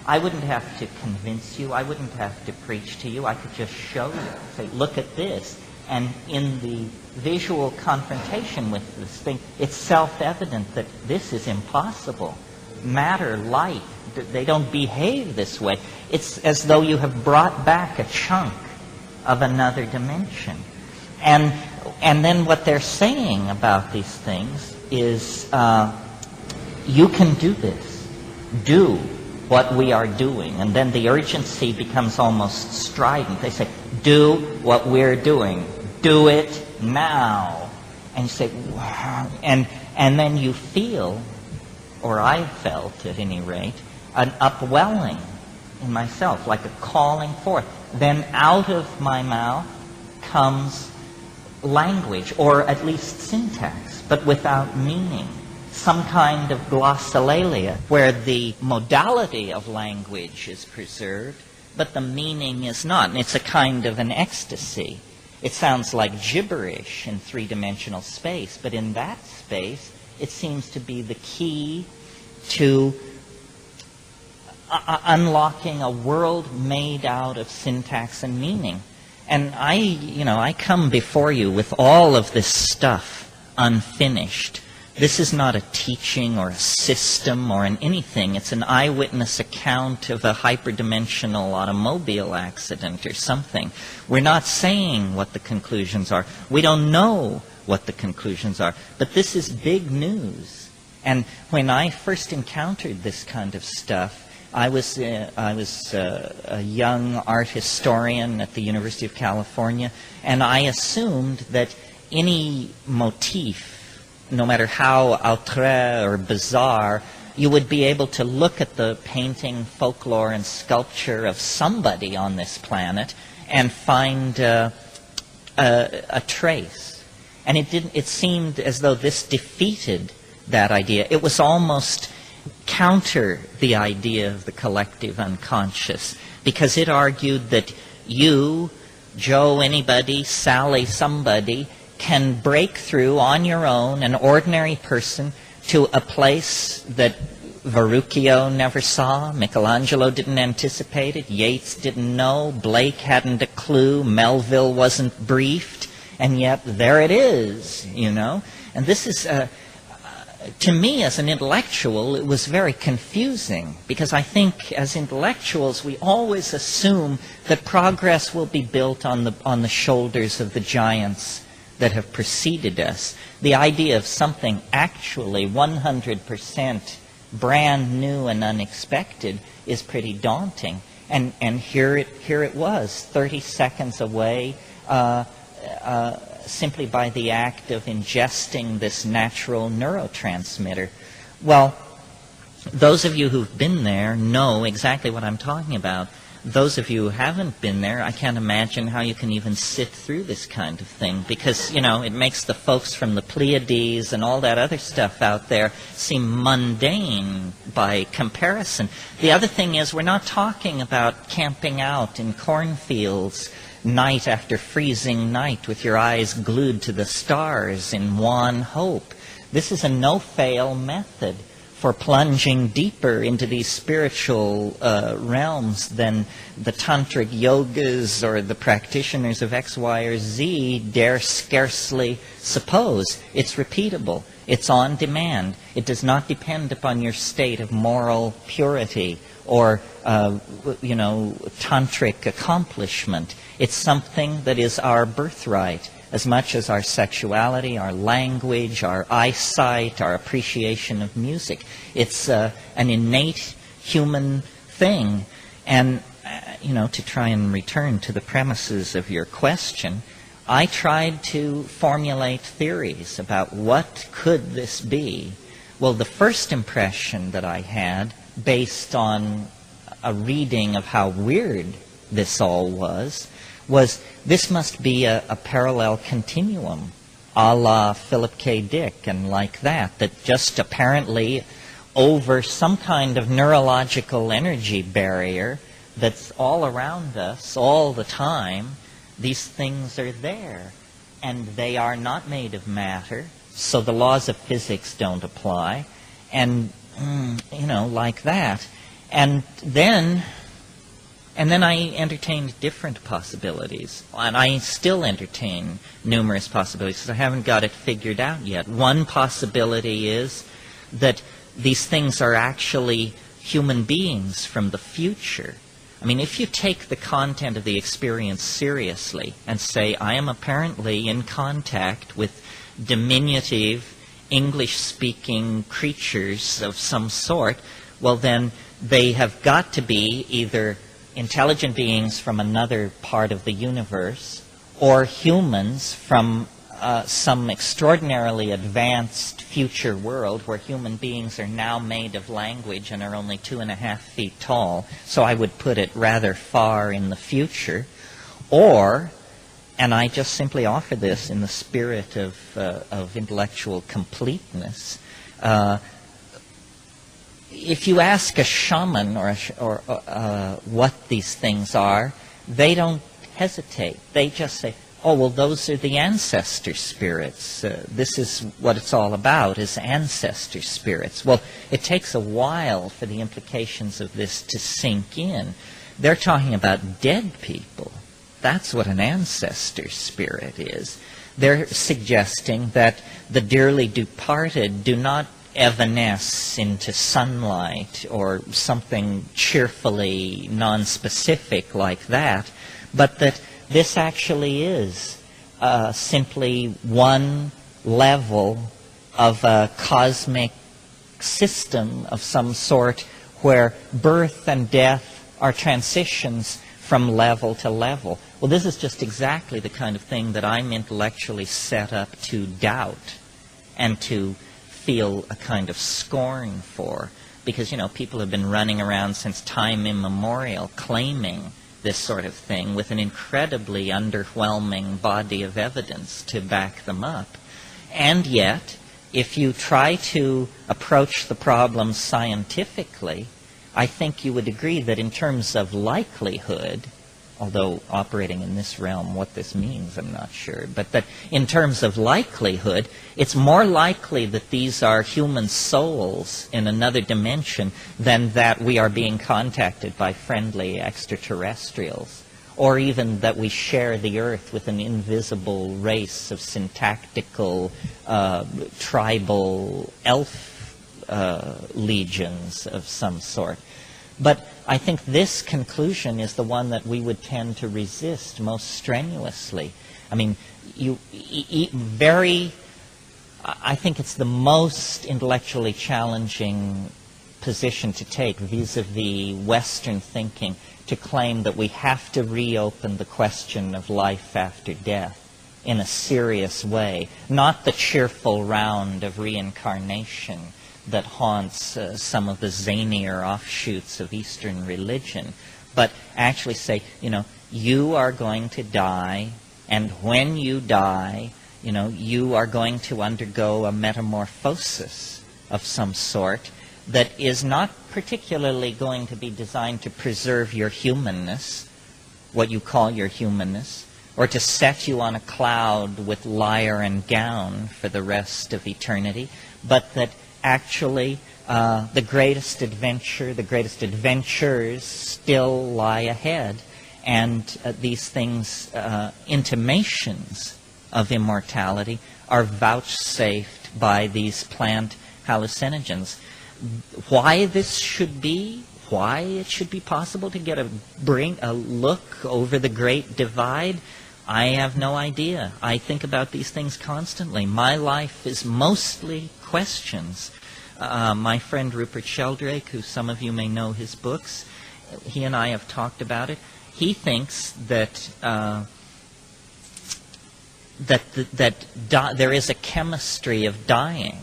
[SPEAKER 1] I wouldn't have to convince you, I wouldn't have to preach to you, I could just show you, say, look at this. And in the visual confrontation with this thing, it's self-evident that this is impossible. Matter, light, they don't behave this way. It's as though you have brought back a chunk of another dimension. And then what they're saying about these things is, you can do this. Do what we are doing. And then the urgency becomes almost strident. They say, do what we're doing. Do it now. And you say, wow. And then you feel, or I felt at any rate, an upwelling in myself, like a calling forth. Then out of my mouth comes language, or at least syntax, but without meaning. Some kind of glossolalia, where the modality of language is preserved, but the meaning is not. And it's a kind of an ecstasy. It sounds like gibberish in three-dimensional space, but in that space, it seems to be the key to unlocking a world made out of syntax and meaning. And I come before you with all of this stuff unfinished. This is not a teaching or a system or an anything. It's an eyewitness account of a hyperdimensional automobile accident or something. We're not saying what the conclusions are. We don't know what the conclusions are. But this is big news. And when I first encountered this kind of stuff, I was a young art historian at the University of California, and I assumed that any motif, no matter how outré or bizarre, you would be able to look at the painting, folklore, and sculpture of somebody on this planet and find a trace. And it seemed as though this defeated that idea. It was almost counter the idea of the collective unconscious, because it argued that you, Joe anybody, Sally somebody, can break through on your own, an ordinary person, to a place that Verrocchio never saw, Michelangelo didn't anticipate it, Yeats didn't know, Blake hadn't a clue, Melville wasn't briefed, and yet there it is, And this is, to me as an intellectual, it was very confusing, because I think as intellectuals we always assume that progress will be built on the shoulders of the giants that have preceded us. The idea of something actually 100% brand new and unexpected is pretty daunting. And here it was, 30 seconds away, simply by the act of ingesting this natural neurotransmitter. Well, those of you who've been there know exactly what I'm talking about. Those of you who haven't been there, I can't imagine how you can even sit through this kind of thing, because, it makes the folks from the Pleiades and all that other stuff out there seem mundane by comparison. The other thing is, we're not talking about camping out in cornfields night after freezing night with your eyes glued to the stars in wan hope. This is a no-fail method for plunging deeper into these spiritual realms than the tantric yogas or the practitioners of X, Y, or Z dare scarcely suppose. It's repeatable. It's on demand. It does not depend upon your state of moral purity or, tantric accomplishment. It's something that is our birthright, as much as our sexuality, our language, our eyesight, our appreciation of music. It's an innate human thing. And, to try and return to the premises of your question, I tried to formulate theories about what could this be. Well, the first impression that I had, based on a reading of how weird this all was this must be a parallel continuum, a la Philip K. Dick and like that just apparently over some kind of neurological energy barrier that's all around us all the time, these things are there. And they are not made of matter, so the laws of physics don't apply. And, like that. And then I entertained different possibilities. And I still entertain numerous possibilities because I haven't got it figured out yet. One possibility is that these things are actually human beings from the future. I mean, if you take the content of the experience seriously and say, I am apparently in contact with diminutive English-speaking creatures of some sort, well then they have got to be either intelligent beings from another part of the universe or humans from some extraordinarily advanced future world where human beings are now made of language and are only 2.5 feet tall. So I would put it rather far in the future. Or, and I just simply offer this in the spirit of intellectual completeness, if you ask a shaman or what these things are, they don't hesitate. They just say, oh, well, those are the ancestor spirits. This is what it's all about, is ancestor spirits. Well, it takes a while for the implications of this to sink in. They're talking about dead people. That's what an ancestor spirit is. They're suggesting that the dearly departed do not evanesce into sunlight or something cheerfully nonspecific like that, but that this actually is simply one level of a cosmic system of some sort where birth and death are transitions from level to level. Well, this is just exactly the kind of thing that I'm intellectually set up to doubt and to feel a kind of scorn for. Because, people have been running around since time immemorial claiming this sort of thing with an incredibly underwhelming body of evidence to back them up. And yet, if you try to approach the problem scientifically, I think you would agree that in terms of likelihood, although operating in this realm, what this means, I'm not sure, but that in terms of likelihood, it's more likely that these are human souls in another dimension than that we are being contacted by friendly extraterrestrials, or even that we share the Earth with an invisible race of syntactical, tribal elf legions of some sort. But I think this conclusion is the one that we would tend to resist most strenuously. I mean, I think it's the most intellectually challenging position to take vis-a-vis Western thinking, to claim that we have to reopen the question of life after death in a serious way, not the cheerful round of reincarnation that haunts some of the zanier offshoots of Eastern religion, but actually say, you are going to die, and when you die, you are going to undergo a metamorphosis of some sort that is not particularly going to be designed to preserve your humanness, what you call your humanness, or to set you on a cloud with lyre and gown for the rest of eternity, but that actually the greatest adventure, the greatest adventures still lie ahead. And these things, intimations of immortality, are vouchsafed by these plant hallucinogens. Why this should be, why it should be possible to get bring a look over the great divide, I have no idea. I think about these things constantly. My life is mostly questions. My friend Rupert Sheldrake, who some of you may know his books, he and I have talked about it. He thinks that there is a chemistry of dying,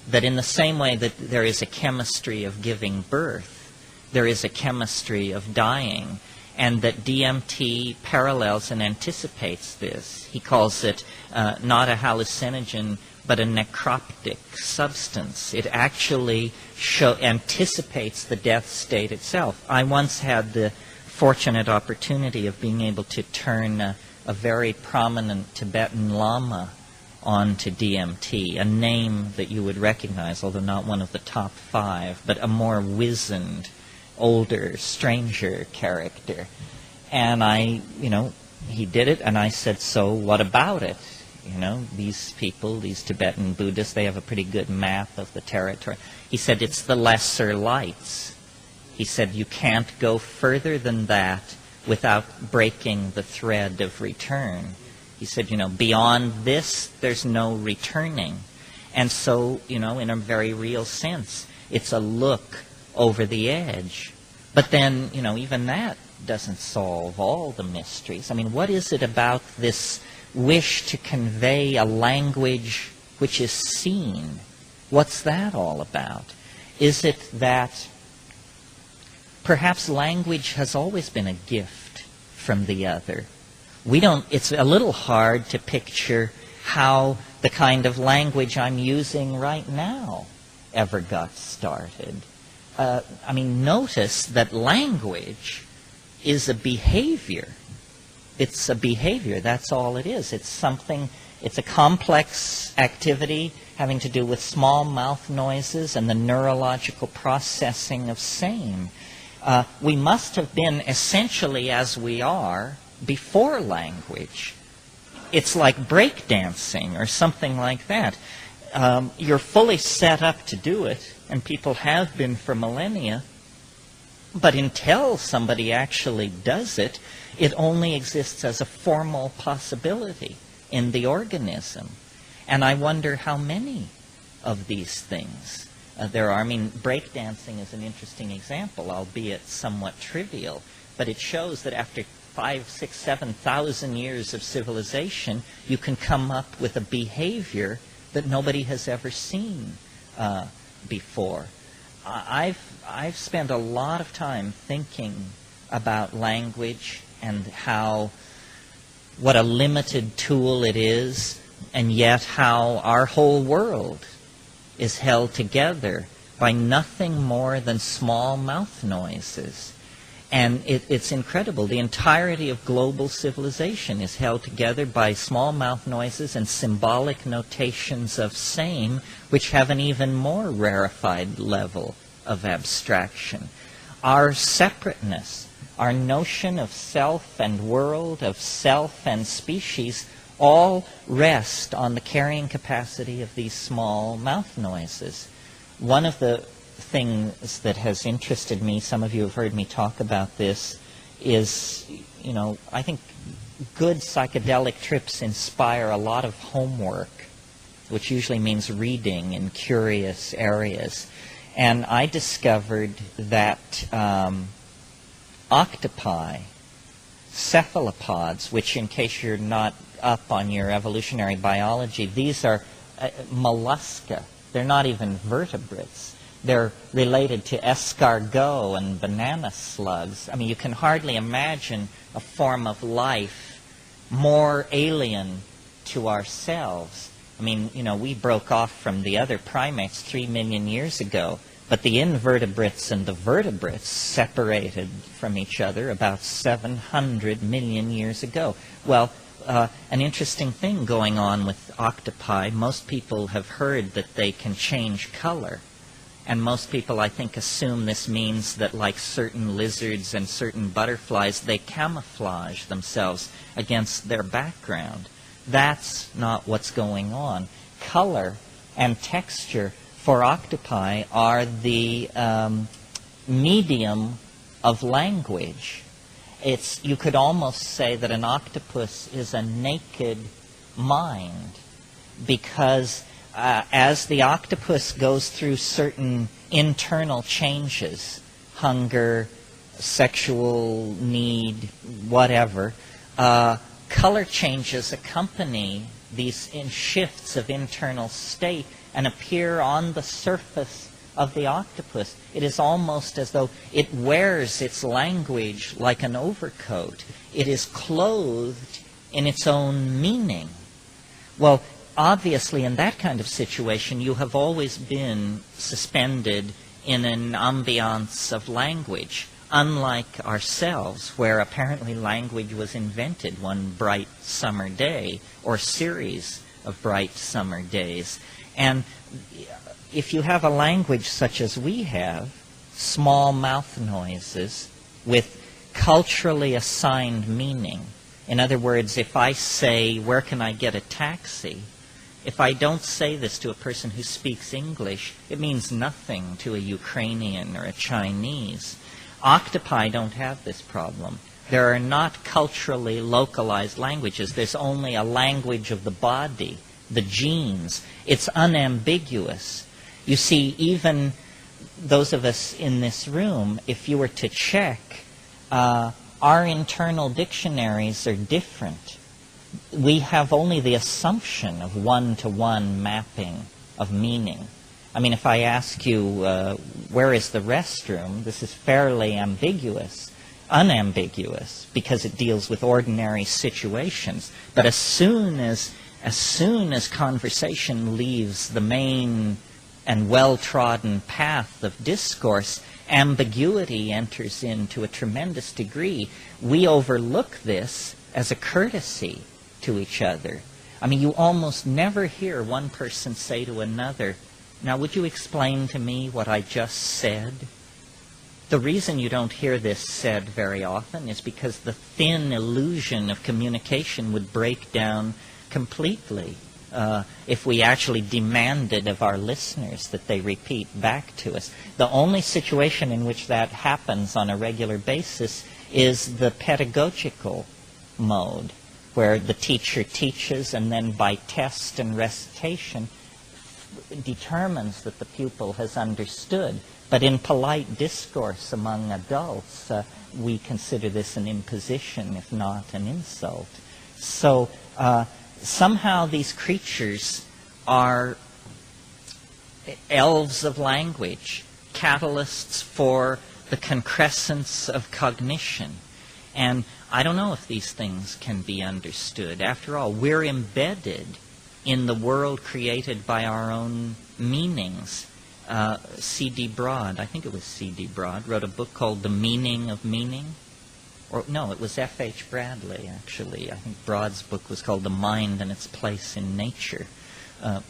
[SPEAKER 1] that in the same way that there is a chemistry of giving birth, there is a chemistry of dying, and that DMT parallels and anticipates this. He calls it not a hallucinogen, but a necroptic substance. It actually anticipates the death state itself. I once had the fortunate opportunity of being able to turn a very prominent Tibetan Lama onto DMT, a name that you would recognize, although not one of the top 5, but a more wizened, older, stranger character. And he did it, and I said, so what about it? These people, these Tibetan Buddhists, they have a pretty good map of the territory. He said, it's the lesser lights. He said, you can't go further than that without breaking the thread of return. He said, beyond this, there's no returning. And so, in a very real sense, it's a look over the edge. But then, even that doesn't solve all the mysteries. I mean, what is it about this wish to convey a language which is seen? What's that all about? Is it that perhaps language has always been a gift from the other? It's a little hard to picture how the kind of language I'm using right now ever got started. Notice that language is a behavior. it's a behavior. That's all it is. It's something, it's a complex activity having to do with small mouth noises and the neurological processing of same. We must have been essentially as we are before language. It's like breakdancing or something like that. You're fully set up to do it, and people have been for millennia. But until somebody actually does it, it only exists as a formal possibility in the organism. And I wonder how many of these things there are. I mean, breakdancing is an interesting example, albeit somewhat trivial, but it shows that after 5,000, 6,000, 7,000 years of civilization, you can come up with a behavior that nobody has ever seen before. I've spent a lot of time thinking about language and what a limited tool it is, and yet how our whole world is held together by nothing more than small mouth noises. And it's incredible. The entirety of global civilization is held together by small mouth noises and symbolic notations of same, which have an even more rarefied level of abstraction. Our separateness, our notion of self and world, of self and species, all rest on the carrying capacity of these small mouth noises. One of the things that has interested me, some of you have heard me talk about this, is, I think good psychedelic trips inspire a lot of homework, which usually means reading in curious areas. And I discovered that octopi, cephalopods, which in case you're not up on your evolutionary biology, these are mollusca. They're not even vertebrates. They're related to escargot and banana slugs. I mean, you can hardly imagine a form of life more alien to ourselves. I mean, we broke off from the other primates 3 million years ago, but the invertebrates and the vertebrates separated from each other about 700 million years ago. Well, an interesting thing going on with octopi, most people have heard that they can change color. And most people, I think, assume this means that, like certain lizards and certain butterflies, they camouflage themselves against their background. That's not what's going on. Color and texture for octopi are the medium of language. You could almost say that an octopus is a naked mind, because as the octopus goes through certain internal changes, hunger, sexual need, whatever, color changes accompany these shifts of internal state and appear on the surface of the octopus. It is almost as though it wears its language like an overcoat. It is clothed in its own meaning. Well, obviously, in that kind of situation, you have always been suspended in an ambiance of language, unlike ourselves, where apparently language was invented one bright summer day, or series of bright summer days. And if you have a language such as we have, small mouth noises with culturally assigned meaning. In other words, if I say, "Where can I get a taxi?" If I don't say this to a person who speaks English, it means nothing to a Ukrainian or a Chinese. Octopi don't have this problem. There are not culturally localized languages. There's only a language of the body, the genes. It's unambiguous. You see, even those of us in this room, if you were to check, our internal dictionaries are different. We have only the assumption of one-to-one mapping of meaning. I mean, if I ask you, where is the restroom, this is fairly unambiguous, because it deals with ordinary situations. But as soon as conversation leaves the main and well-trodden path of discourse, ambiguity enters in to a tremendous degree. We overlook this as a courtesy to each other. I mean, you almost never hear one person say to another, "Now, would you explain to me what I just said?" The reason you don't hear this said very often is because the thin illusion of communication would break down completely if we actually demanded of our listeners that they repeat back to us. The only situation in which that happens on a regular basis is the pedagogical mode, where the teacher teaches and then by test and recitation determines that the pupil has understood. But in polite discourse among adults, we consider this an imposition, if not an insult. So somehow these creatures are elves of language, catalysts for the concrescence of cognition. And I don't know if these things can be understood. After all, we're embedded in the world created by our own meanings. C.D. Broad, I think it was C.D. Broad, wrote a book called The Meaning of Meaning. Or no, it was F.H. Bradley, actually. I think Broad's book was called The Mind and Its Place in Nature.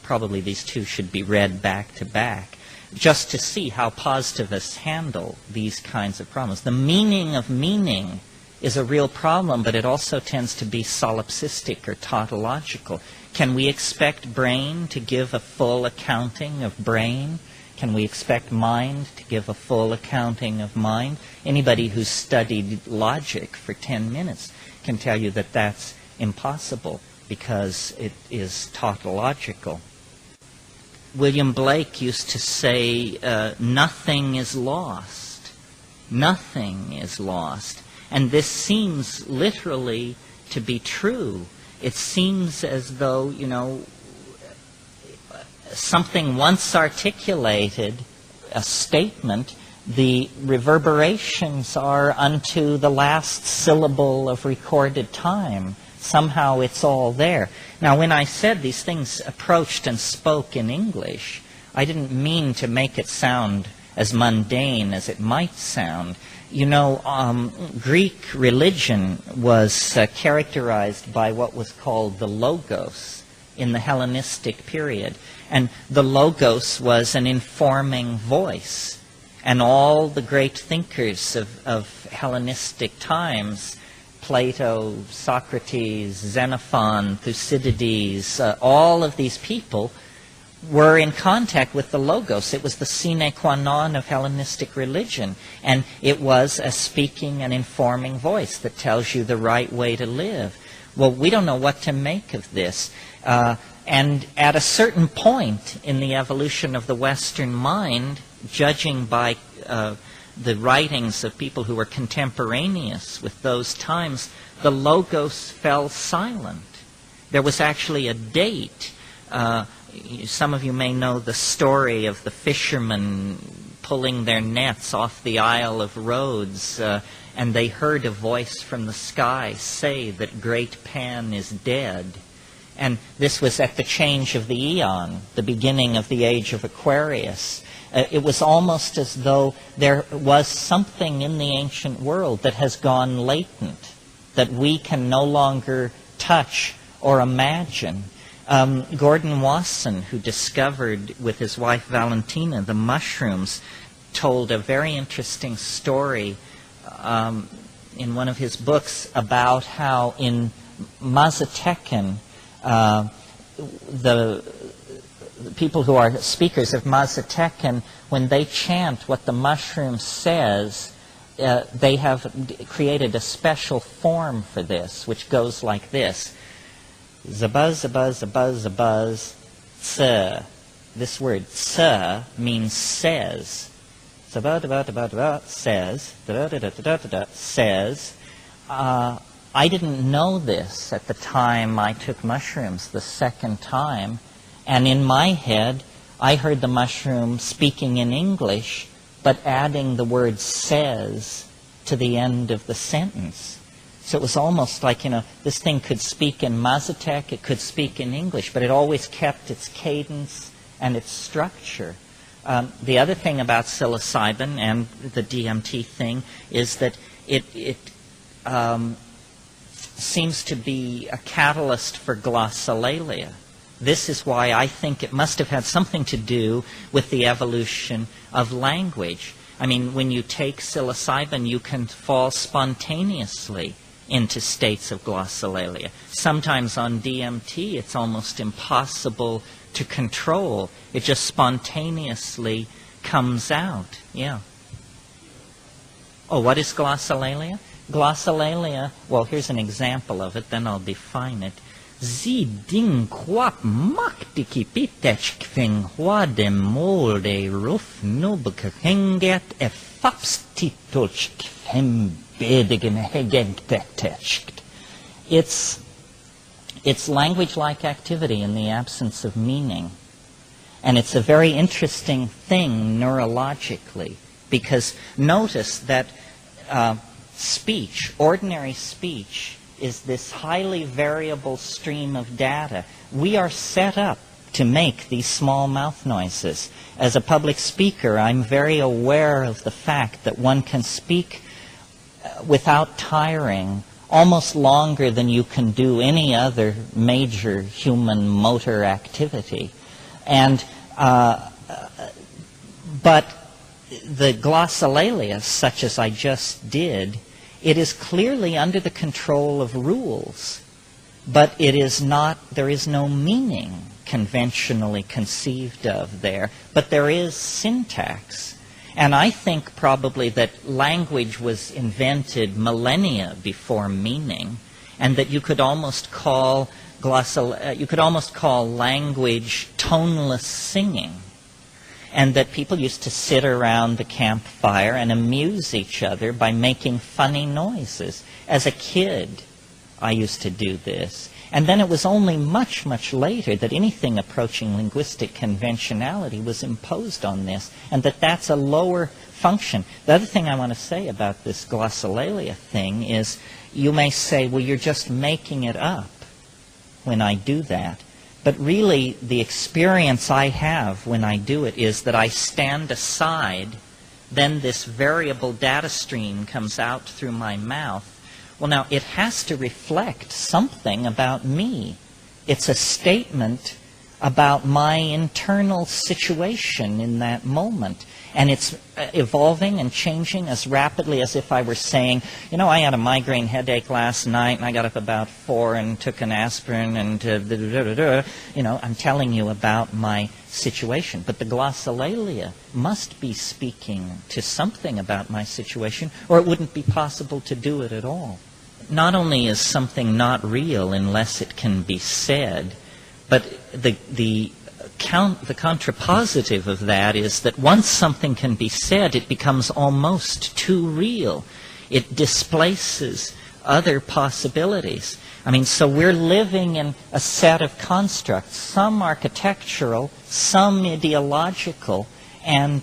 [SPEAKER 1] Probably these two should be read back to back, just to see how positivists handle these kinds of problems. The meaning of meaning is a real problem, but it also tends to be solipsistic or tautological. Can we expect brain to give a full accounting of brain? Can we expect mind to give a full accounting of mind? Anybody who's studied logic for 10 minutes can tell you that that's impossible because it is tautological. William Blake used to say, nothing is lost. Nothing is lost. And this seems literally to be true. It seems as though, something once articulated, a statement, the reverberations are unto the last syllable of recorded time. Somehow it's all there. Now, when I said these things approached and spoke in English, I didn't mean to make it sound as mundane as it might sound. Greek religion was characterized by what was called the Logos in the Hellenistic period. And the Logos was an informing voice. And all the great thinkers of Hellenistic times, Plato, Socrates, Xenophon, Thucydides, all of these people were in contact with the Logos. It was the sine qua non of Hellenistic religion. And it was a speaking and informing voice that tells you the right way to live. Well, we don't know what to make of this. And at a certain point in the evolution of the Western mind, judging by the writings of people who were contemporaneous with those times, the Logos fell silent. There was actually a date. Some of you may know the story of the fishermen pulling their nets off the Isle of Rhodes, and they heard a voice from the sky say that great Pan is dead. And this was at the change of the eon, the beginning of the age of Aquarius. It was almost as though there was something in the ancient world that has gone latent, that we can no longer touch or imagine. Gordon Wasson, who discovered with his wife Valentina the mushrooms, told a very interesting story in one of his books about how in Mazatecan, the people who are speakers of Mazatecan, when they chant what the mushroom says, they have created a special form for this, which goes like this. Zabuzz, zabuzz, zabuzz, zabuzz, tse. This word tse means says. Zabuzz, says, says. I didn't know this at the time I took mushrooms the second time, and in my head I heard the mushroom speaking in English but adding the word says to the end of the sentence. So it was almost like, this thing could speak in Mazatec, it could speak in English, but it always kept its cadence and its structure. The other thing about psilocybin and the DMT thing is that it seems to be a catalyst for glossolalia. This is why I think it must have had something to do with the evolution of language. I mean, when you take psilocybin, you can fall spontaneously into states of glossolalia. Sometimes on DMT, it's almost impossible to control. It just spontaneously comes out. Yeah. Oh, what is glossolalia? Glossolalia, well, here's an example of it, then I'll define it. Sie ding quap maktiki pitech kving hua de molde ruf nubke henget e fapstitolch kvem bedigen hegegtetechkt. It's language-like activity in the absence of meaning. And it's a very interesting thing neurologically, because notice that speech, ordinary speech, is this highly variable stream of data. We are set up to make these small mouth noises. As a public speaker, I'm very aware of the fact that one can speak without tiring almost longer than you can do any other major human motor activity. And but the glossolalia, such as I just did, it is clearly under the control of rules, but it is not, there is no meaning conventionally conceived of there, but there is syntax. And I think probably that language was invented millennia before meaning, and that you could almost call language toneless singing. And that people used to sit around the campfire and amuse each other by making funny noises. As a kid, I used to do this. And then it was only much, much later that anything approaching linguistic conventionality was imposed on this, and that that's a lower function. The other thing I want to say about this glossolalia thing is, you may say, well, you're just making it up when I do that. But really, the experience I have when I do it is that I stand aside, then this variable data stream comes out through my mouth. Well, now, it has to reflect something about me. It's a statement about my internal situation in that moment. And it's evolving and changing as rapidly as if I were saying, you know, I had a migraine headache last night, and I got up about 4 and took an aspirin, and you know, I'm telling you about my situation. But the glossolalia must be speaking to something about my situation, or it wouldn't be possible to do it at all. Not only is something not real unless it can be said, but the contrapositive of that is that once something can be said, it becomes almost too real. It displaces other possibilities. I mean, so we're living in a set of constructs, some architectural, some ideological, and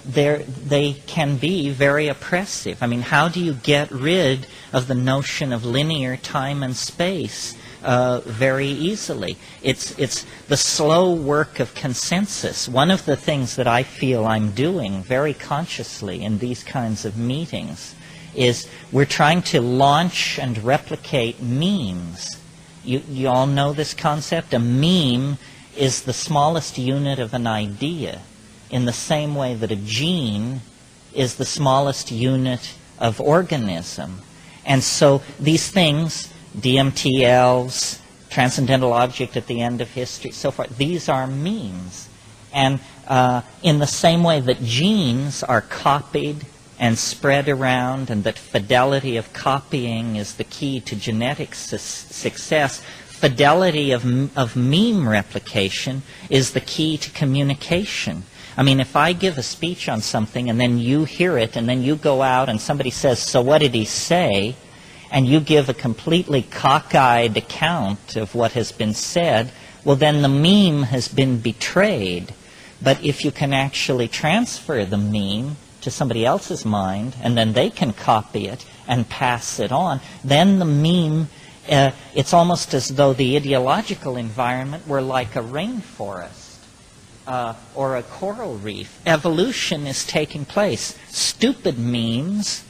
[SPEAKER 1] they can be very oppressive. I mean, how do you get rid of the notion of linear time and space? Very easily. It's the slow work of consensus. One of the things that I feel I'm doing very consciously in these kinds of meetings is we're trying to launch and replicate memes. You all know this concept? A meme is the smallest unit of an idea, in the same way that a gene is the smallest unit of organism. And so these things, DMTLs, transcendental object at the end of history, so forth, these are memes. And in the same way that genes are copied and spread around, and that fidelity of copying is the key to genetic success, fidelity of meme replication is the key to communication. I mean, if I give a speech on something and then you hear it and then you go out and somebody says, so what did he say? And you give a completely cockeyed account of what has been said, well, then the meme has been betrayed. But if you can actually transfer the meme to somebody else's mind, and then they can copy it and pass it on, then the meme, it's almost as though the ideological environment were like a rainforest or a coral reef. Evolution is taking place. Stupid memes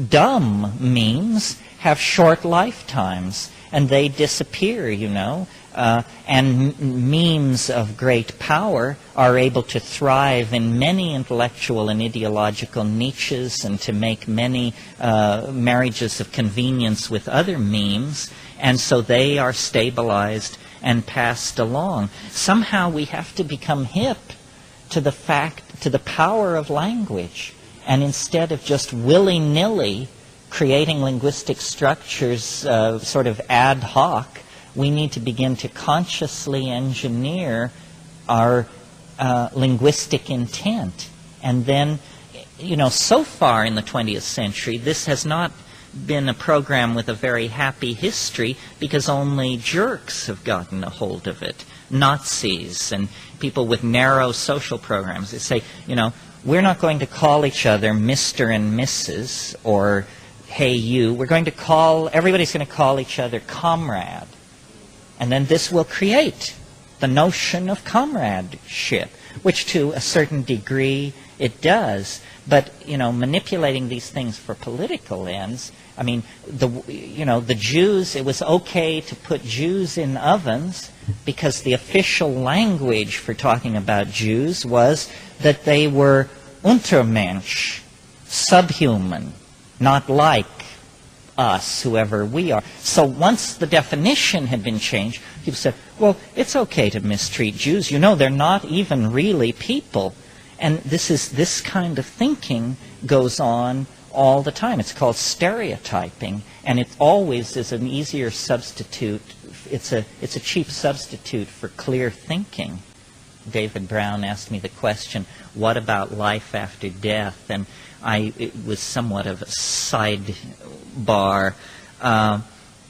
[SPEAKER 1] dumb memes have short lifetimes, and they disappear, and memes of great power are able to thrive in many intellectual and ideological niches and to make many marriages of convenience with other memes, and so they are stabilized and passed along. Somehow we have to become hip to the power of language, and instead of just willy-nilly creating linguistic structures sort of ad hoc, we need to begin to consciously engineer our linguistic intent. And then, so far in the 20th century, this has not been a program with a very happy history because only jerks have gotten a hold of it. Nazis and people with narrow social programs. They say, we're not going to call each other Mr. and Mrs. or hey you. Everybody's going to call each other comrade. And then this will create the notion of comradeship, which to a certain degree it does. But, manipulating these things for political ends, the Jews, it was okay to put Jews in ovens because the official language for talking about Jews was that they were Untermensch, subhuman, not like us, whoever we are. So once the definition had been changed, people said, well, it's okay to mistreat Jews. They're not even really people. And this kind of thinking goes on all the time. It's called stereotyping, and it always is an easier substitute. It's a cheap substitute for clear thinking. David Brown asked me the question, what about life after death? And it was somewhat of a sidebar.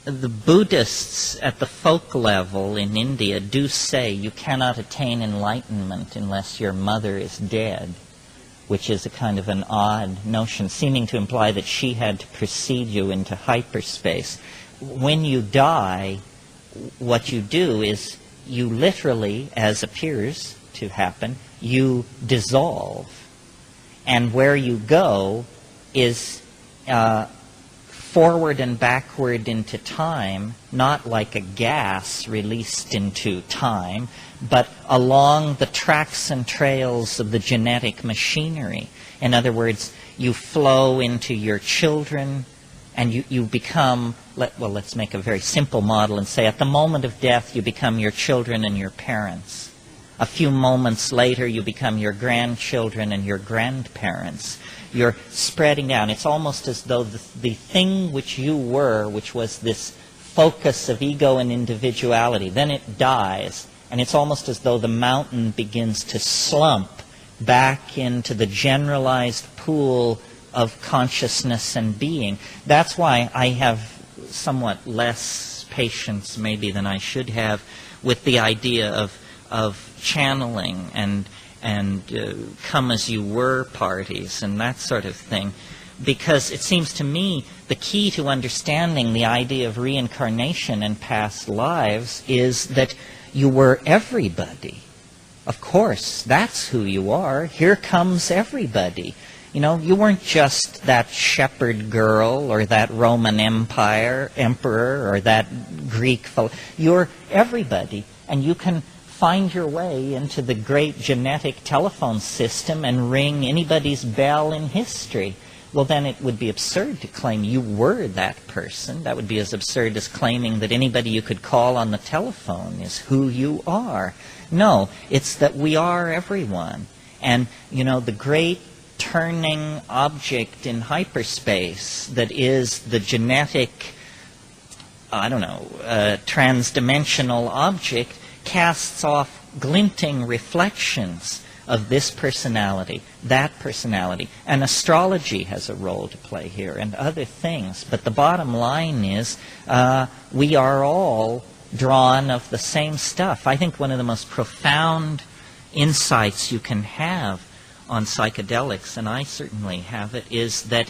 [SPEAKER 1] The Buddhists at the folk level in India do say you cannot attain enlightenment unless your mother is dead, which is a kind of an odd notion, seeming to imply that she had to precede you into hyperspace. When you die, what you do is you literally, as appears to happen, you dissolve. And where you go is forward and backward into time, not like a gas released into time, but along the tracks and trails of the genetic machinery. In other words, you flow into your children, and you become, let's make a very simple model and say at the moment of death you become your children and your parents. A few moments later you become your grandchildren and your grandparents. You're spreading down. It's almost as though the thing which you were, which was this focus of ego and individuality, then it dies, and it's almost as though the mountain begins to slump back into the generalized pool of consciousness and being. That's why I have somewhat less patience maybe than I should have with the idea of channeling and come as you were parties and that sort of thing, because it seems to me the key to understanding the idea of reincarnation and past lives is that you were everybody. Of course, that's who you are. Here comes everybody. You weren't just that shepherd girl or that Roman emperor or that Greek fellow. You're everybody, and you can find your way into the great genetic telephone system and ring anybody's bell in history. Well, then it would be absurd to claim you were that person. That would be as absurd as claiming that anybody you could call on the telephone is who you are. No, it's that we are everyone. And, the great turning object in hyperspace that is the genetic, transdimensional object casts off glinting reflections of this personality, that personality. And astrology has a role to play here and other things. But the bottom line is we are all drawn of the same stuff. I think one of the most profound insights you can have on psychedelics, and I certainly have it, is that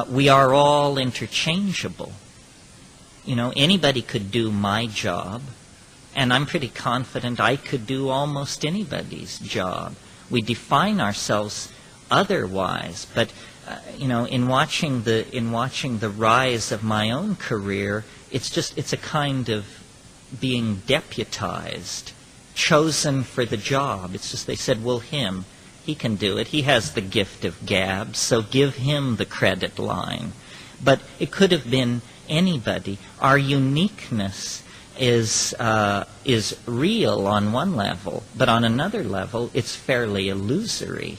[SPEAKER 1] we are all interchangeable. Anybody could do my job, and I'm pretty confident I could do almost anybody's job. We define ourselves otherwise, but in watching the rise of my own career, it's a kind of being deputized, chosen for the job. It's just they said, well, he can do it. He has the gift of gab, so give him the credit line. But it could have been anybody. Our uniqueness is real on one level, but on another level, it's fairly illusory.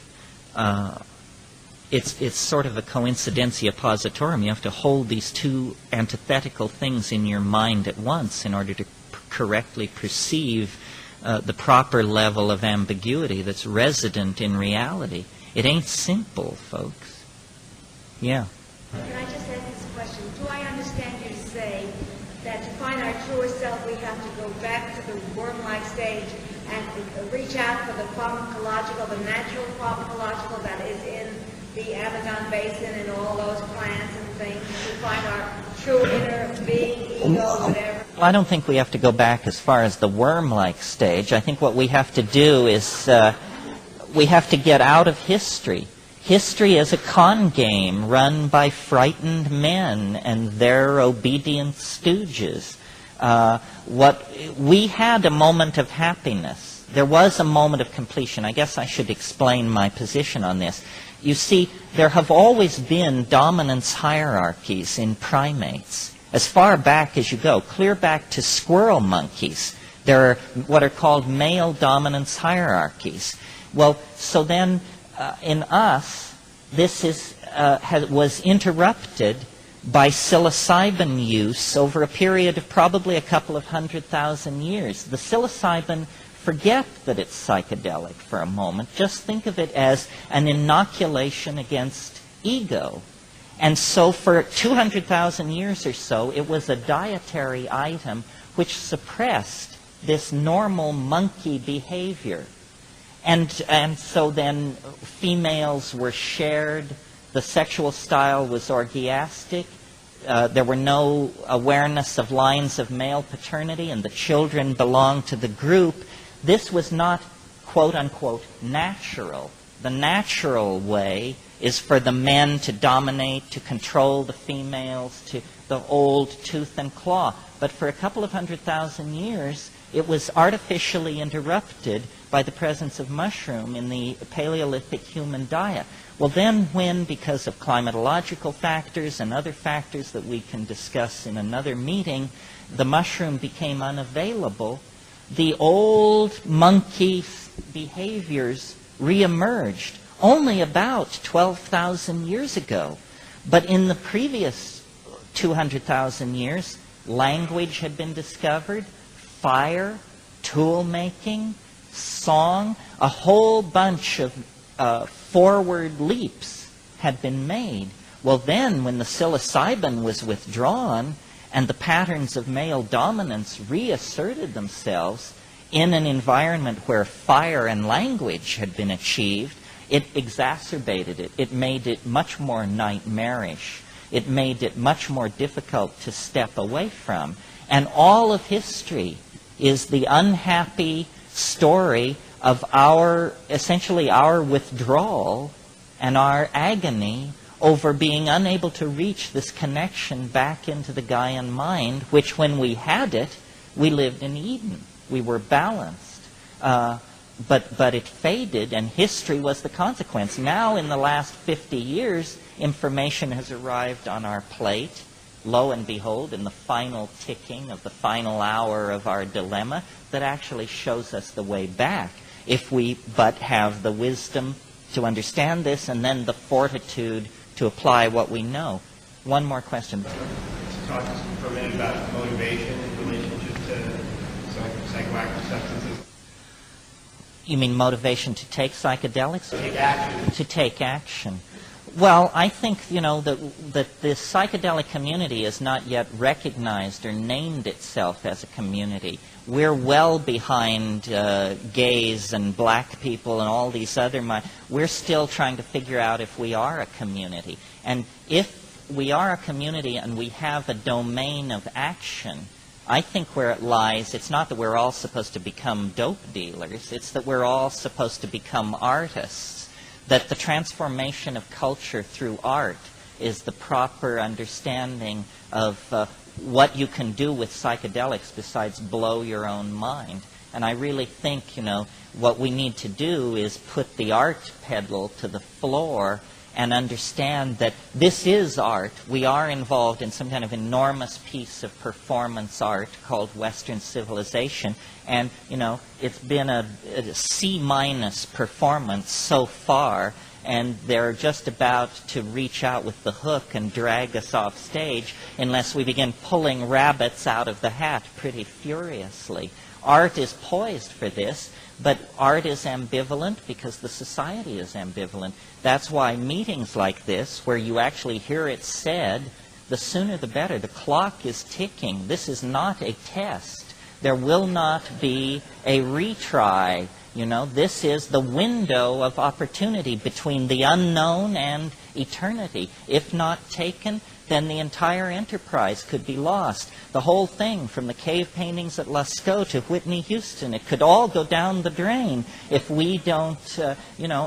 [SPEAKER 1] It's sort of a coincidentia positorum. You have to hold these two antithetical things in your mind at once in order to correctly perceive the proper level of ambiguity that's resident in reality. It ain't simple, folks. Yeah.
[SPEAKER 3] Can I just ask this question? Do I understand you to say that to find our truer self, we have to go back to the worm-like stage and reach out for the pharmacological, the natural pharmacological that is in the Amazon basin and all those plants and things to find our true inner being, ego, whatever?
[SPEAKER 1] I don't think we have to go back as far as the worm-like stage. I think what we have to do is we have to get out of history. History is a con game run by frightened men and their obedient stooges. We had a moment of happiness. There was a moment of completion. I guess I should explain my position on this. You see, there have always been dominance hierarchies in primates. As far back as you go, clear back to squirrel monkeys, there are what are called male dominance hierarchies. Well, so then in us, this was interrupted by psilocybin use over a period of probably a couple of 100,000 years. The psilocybin, forget that it's psychedelic for a moment. Just think of it as an inoculation against ego. And so for 200,000 years or so, it was a dietary item which suppressed this normal monkey behavior. And so then females were shared, the sexual style was orgiastic, there were no awareness of lines of male paternity, and the children belonged to the group. This was not, quote-unquote, natural. The natural way is for the men to dominate, to control the females, to the old tooth and claw. But for a couple of 100,000 years, it was artificially interrupted by the presence of mushroom in the Paleolithic human diet. Well, then when, because of climatological factors and other factors that we can discuss in another meeting, the mushroom became unavailable, the old monkey behaviors reemerged only about 12,000 years ago. But in the previous 200,000 years, language had been discovered, fire, tool making, song, a whole bunch of forward leaps had been made. Well, then, when the psilocybin was withdrawn and the patterns of male dominance reasserted themselves in an environment where fire and language had been achieved, it exacerbated it. It made it much more nightmarish. It made it much more difficult to step away from. And all of history is the unhappy story of essentially our withdrawal and our agony over being unable to reach this connection back into the Gaian mind, which when we had it, we lived in Eden. We were balanced. But it faded, and history was the consequence. Now, in the last 50 years, information has arrived on our plate, lo and behold, in the final ticking of the final hour of our dilemma, that actually shows us the way back, if we but have the wisdom to understand this and then the fortitude to apply what we know. One more question.
[SPEAKER 4] Talk for a minute about motivation in relationship to psychoactive substances.
[SPEAKER 1] You mean motivation to take psychedelics?
[SPEAKER 4] To take action.
[SPEAKER 1] To take action. Well, I think, that the psychedelic community has not yet recognized or named itself as a community. We're well behind gays and black people and all these other... We're still trying to figure out if we are a community. And if we are a community and we have a domain of action, I think where it lies, it's not that we're all supposed to become dope dealers, it's that we're all supposed to become artists that the transformation of culture through art is the proper understanding of what you can do with psychedelics besides blow your own mind. And I really think, what we need to do is put the art pedal to the floor and understand that this is art. We are involved in some kind of enormous piece of performance art called Western civilization. And, it's been a C- performance so far, and they're just about to reach out with the hook and drag us off stage unless we begin pulling rabbits out of the hat pretty furiously. Art is poised for this, but art is ambivalent because the society is ambivalent. That's why meetings like this, where you actually hear it said, the sooner the better. The clock is ticking. This is not a test. There will not be a retry. This is the window of opportunity between the unknown and eternity. If not taken, then the entire enterprise could be lost. The whole thing, from the cave paintings at Lascaux to Whitney Houston, it could all go down the drain if we don't,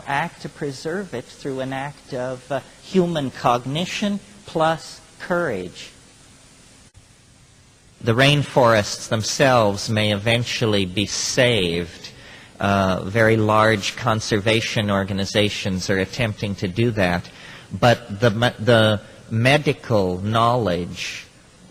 [SPEAKER 1] act to preserve it through an act of human cognition plus courage. The rainforests themselves may eventually be saved. Very large conservation organizations are attempting to do that. But the medical knowledge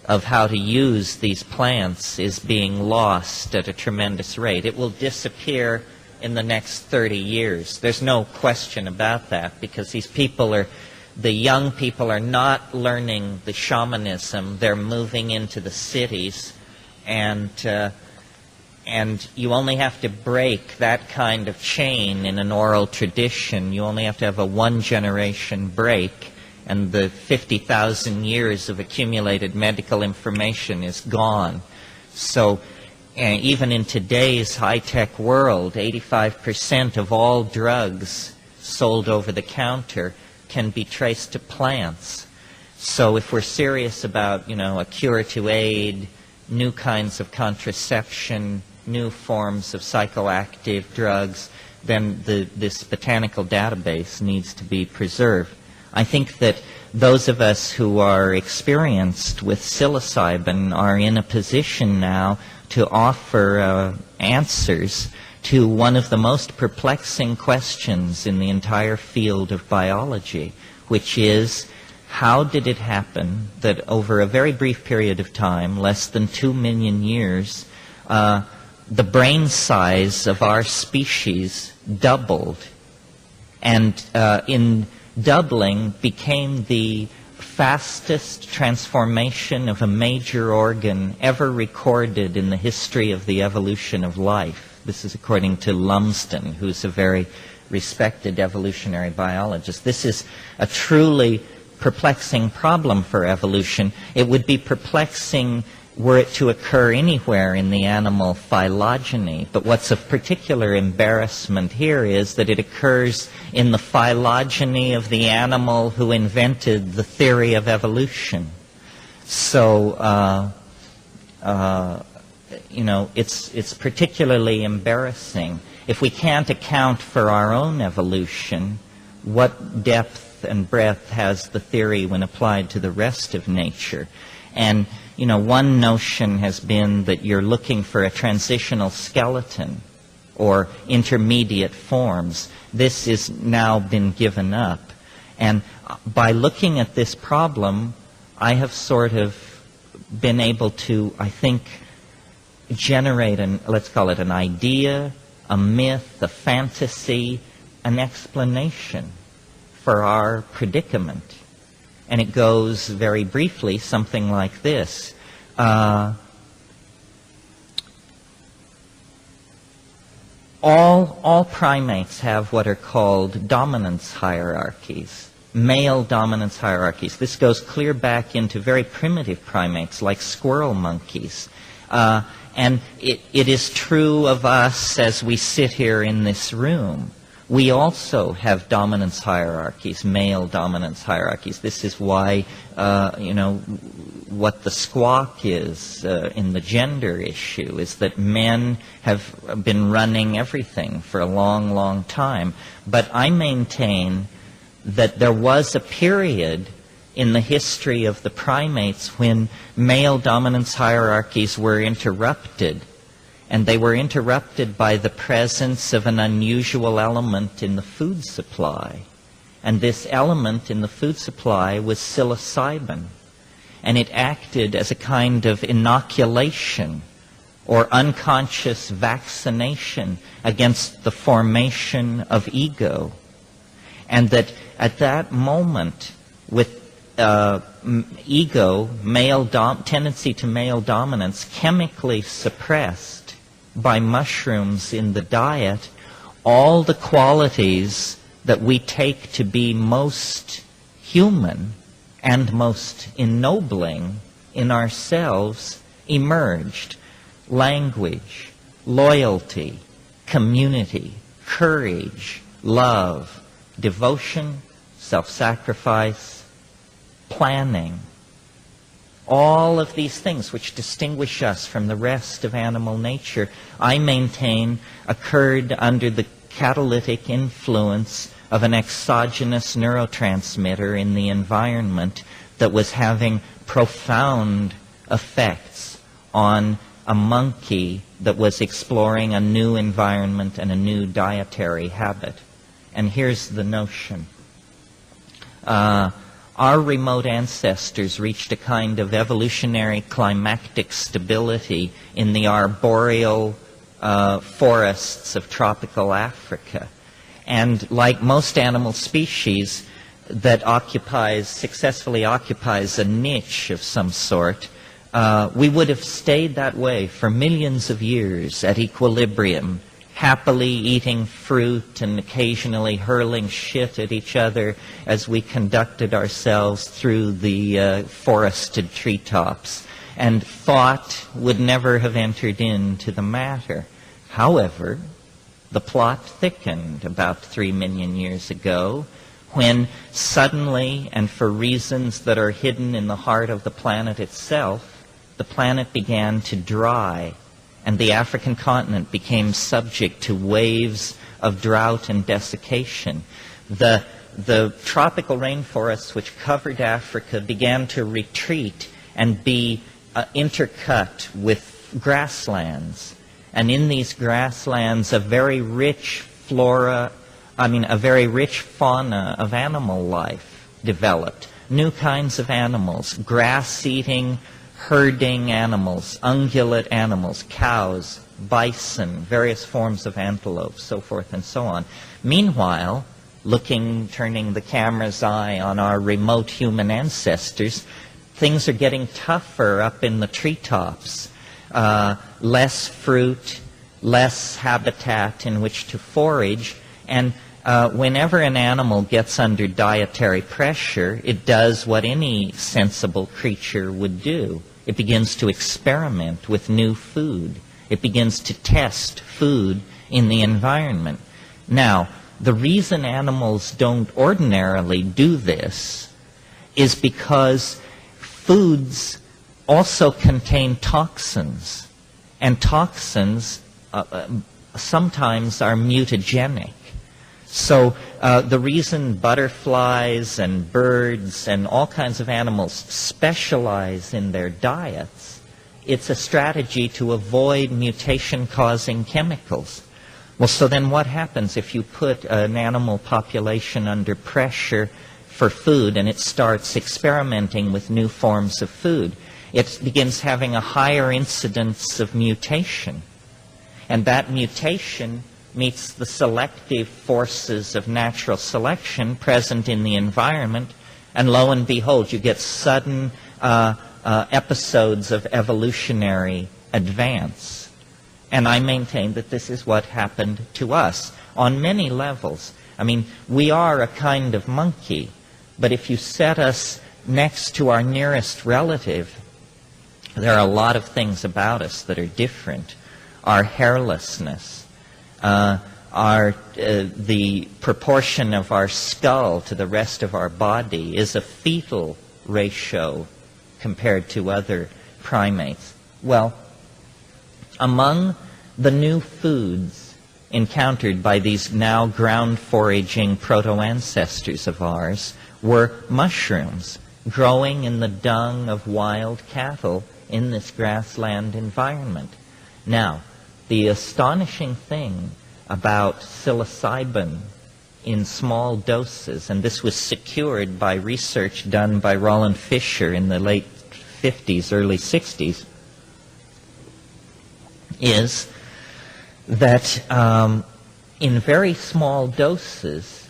[SPEAKER 1] of how to use these plants is being lost at a tremendous rate. It will disappear in the next 30 years. There's no question about that, because the young people are not learning the shamanism. They're moving into the cities, and you only have to break that kind of chain in an oral tradition. You only have to have a one-generation break, and the 50,000 years of accumulated medical information is gone. So even in today's high-tech world, 85% of all drugs sold over the counter can be traced to plants. So if we're serious about, a cure to aid, new kinds of contraception, new forms of psychoactive drugs, then this botanical database needs to be preserved. I think that those of us who are experienced with psilocybin are in a position now to offer answers to one of the most perplexing questions in the entire field of biology, which is, how did it happen that over a very brief period of time, less than 2 million years, the brain size of our species doubled, and in doubling became the fastest transformation of a major organ ever recorded in the history of the evolution of life. This is according to Lumsden, who's a very respected evolutionary biologist. This is a truly perplexing problem for evolution. It would be perplexing were it to occur anywhere in the animal phylogeny. But what's of particular embarrassment here is that it occurs in the phylogeny of the animal who invented the theory of evolution. So, it's particularly embarrassing. If we can't account for our own evolution, what depth and breadth has the theory when applied to the rest of nature? And one notion has been that you're looking for a transitional skeleton or intermediate forms. This has now been given up. And by looking at this problem, I have sort of been able to, I think, generate let's call it an idea, a myth, a fantasy, an explanation for our predicament. And it goes very briefly something like this. All primates have what are called dominance hierarchies, male dominance hierarchies. This goes clear back into very primitive primates like squirrel monkeys. And it is true of us as we sit here in this room. We also have dominance hierarchies, male dominance hierarchies. This is why, what the squawk is in the gender issue, is that men have been running everything for a long, long time. But I maintain that there was a period in the history of the primates when male dominance hierarchies were interrupted. And they were interrupted by the presence of an unusual element in the food supply. And this element in the food supply was psilocybin. And it acted as a kind of inoculation or unconscious vaccination against the formation of ego. And that at that moment, with ego, tendency to male dominance, chemically suppressed by mushrooms in the diet, all the qualities that we take to be most human and most ennobling in ourselves emerged. Language, loyalty, community, courage, love, devotion, self-sacrifice, planning. All of these things which distinguish us from the rest of animal nature, I maintain, occurred under the catalytic influence of an exogenous neurotransmitter in the environment that was having profound effects on a monkey that was exploring a new environment and a new dietary habit. And here's the notion. Our remote ancestors reached a kind of evolutionary climactic stability in the arboreal forests of tropical Africa. And like most animal species that successfully occupies a niche of some sort, we would have stayed that way for millions of years at equilibrium, happily eating fruit and occasionally hurling shit at each other as we conducted ourselves through the forested treetops. And thought would never have entered into the matter. However, the plot thickened about 3 million years ago when suddenly, and for reasons that are hidden in the heart of the planet itself, the planet began to dry, and the African continent became subject to waves of drought and desiccation. The tropical rainforests which covered Africa began to retreat and be intercut with grasslands. And in these grasslands, a very rich fauna of animal life developed. New kinds of animals, grass-eating, herding animals, ungulate animals, cows, bison, various forms of antelope, so forth and so on. Meanwhile, turning the camera's eye on our remote human ancestors, things are getting tougher up in the treetops. Less fruit, less habitat in which to forage, and whenever an animal gets under dietary pressure, it does what any sensible creature would do. It begins to experiment with new food. It begins to test food in the environment. Now, the reason animals don't ordinarily do this is because foods also contain toxins, and toxins sometimes are mutagenic. So the reason butterflies and birds and all kinds of animals specialize in their diets, it's a strategy to avoid mutation-causing chemicals. Well, so then what happens if you put an animal population under pressure for food and it starts experimenting with new forms of food? It begins having a higher incidence of mutation. And that mutation meets the selective forces of natural selection present in the environment, and lo and behold, you get sudden episodes of evolutionary advance. And I maintain that this is what happened to us on many levels. I mean, we are a kind of monkey, but if you set us next to our nearest relative, there are a lot of things about us that are different. Our hairlessness, the proportion of our skull to the rest of our body is a fetal ratio compared to other primates? Well, among the new foods encountered by these now ground-foraging proto-ancestors of ours were mushrooms growing in the dung of wild cattle in this grassland environment. Now, the astonishing thing about psilocybin in small doses, and this was secured by research done by Roland Fisher in the late 50s, early 60s, is that in very small doses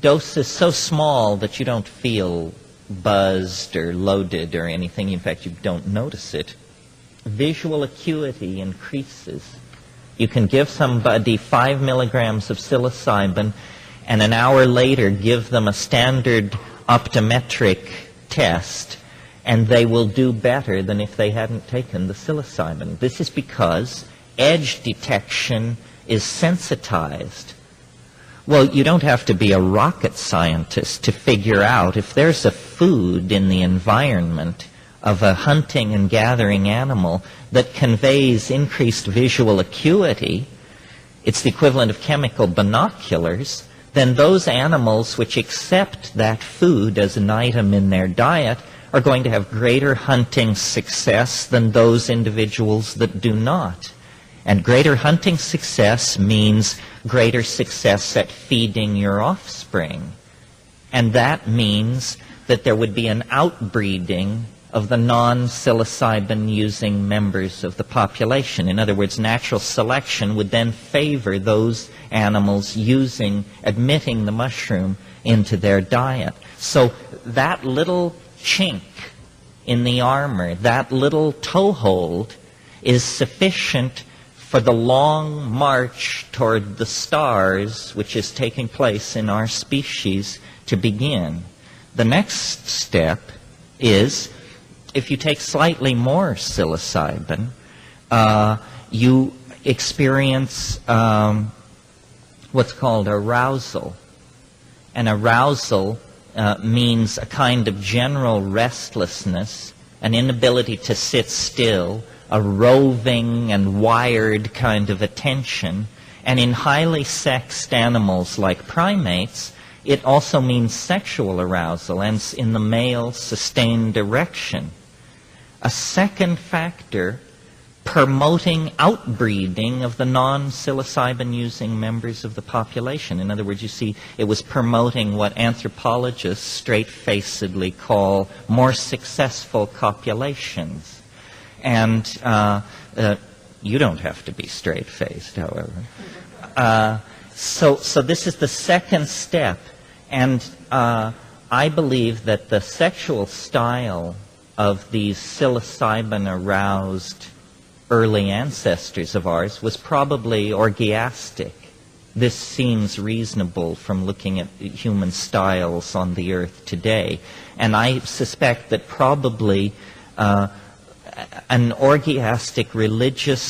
[SPEAKER 1] so small that you don't feel buzzed or loaded or anything, in fact you don't notice it, visual acuity increases. You can give somebody 5 milligrams of psilocybin and an hour later give them a standard optometric test, and they will do better than if they hadn't taken the psilocybin. This is because edge detection is sensitized. Well, you don't have to be a rocket scientist to figure out if there's a food in the environment of a hunting and gathering animal that conveys increased visual acuity, it's the equivalent of chemical binoculars, then those animals which accept that food as an item in their diet are going to have greater hunting success than those individuals that do not. And greater hunting success means greater success at feeding your offspring. And that means that there would be an outbreeding of the non-psilocybin-using members of the population. In other words, natural selection would then favor those animals admitting the mushroom into their diet. So that little chink in the armor, that little toehold, is sufficient for the long march toward the stars, which is taking place in our species, to begin. The next step is, if you take slightly more psilocybin, you experience what's called arousal. And arousal means a kind of general restlessness, an inability to sit still, a roving and wired kind of attention. And in highly sexed animals like primates, it also means sexual arousal, and in the male, sustained erection. A second factor promoting outbreeding of the non-psilocybin-using members of the population. In other words, you see, it was promoting what anthropologists straight-facedly call more successful copulations. And you don't have to be straight-faced, however. So this is the second step. And I believe that the sexual style of these psilocybin-aroused early ancestors of ours was probably orgiastic. This seems reasonable from looking at human styles on the earth today. And I suspect that probably an orgiastic religious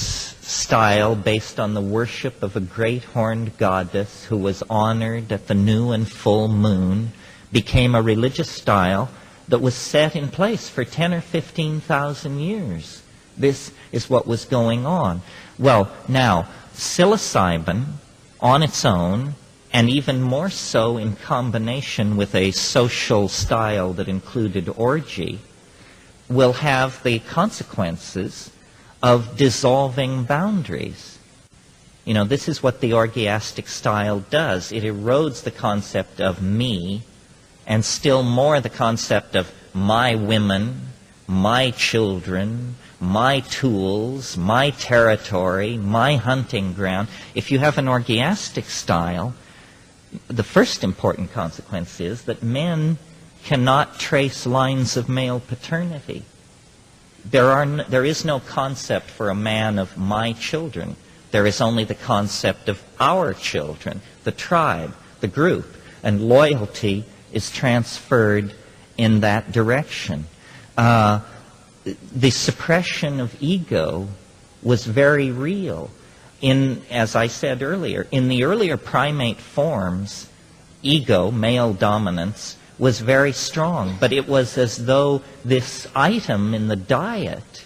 [SPEAKER 1] style based on the worship of a great horned goddess who was honored at the new and full moon became a religious style that was set in place for 10 or 15,000 years. This is what was going on. Well, now, psilocybin on its own, and even more so in combination with a social style that included orgy, will have the consequences of dissolving boundaries. You know, this is what the orgiastic style does. It erodes the concept of me, and still more the concept of my women, my children, my tools, my territory, my hunting ground. If you have an orgiastic style, the first important consequence is that men cannot trace lines of male paternity. There is no concept for a man of my children. There is only the concept of our children, the tribe, the group, and loyalty is transferred in that direction. The suppression of ego was very real. As I said earlier, in the earlier primate forms, ego, male dominance, was very strong, but it was as though this item in the diet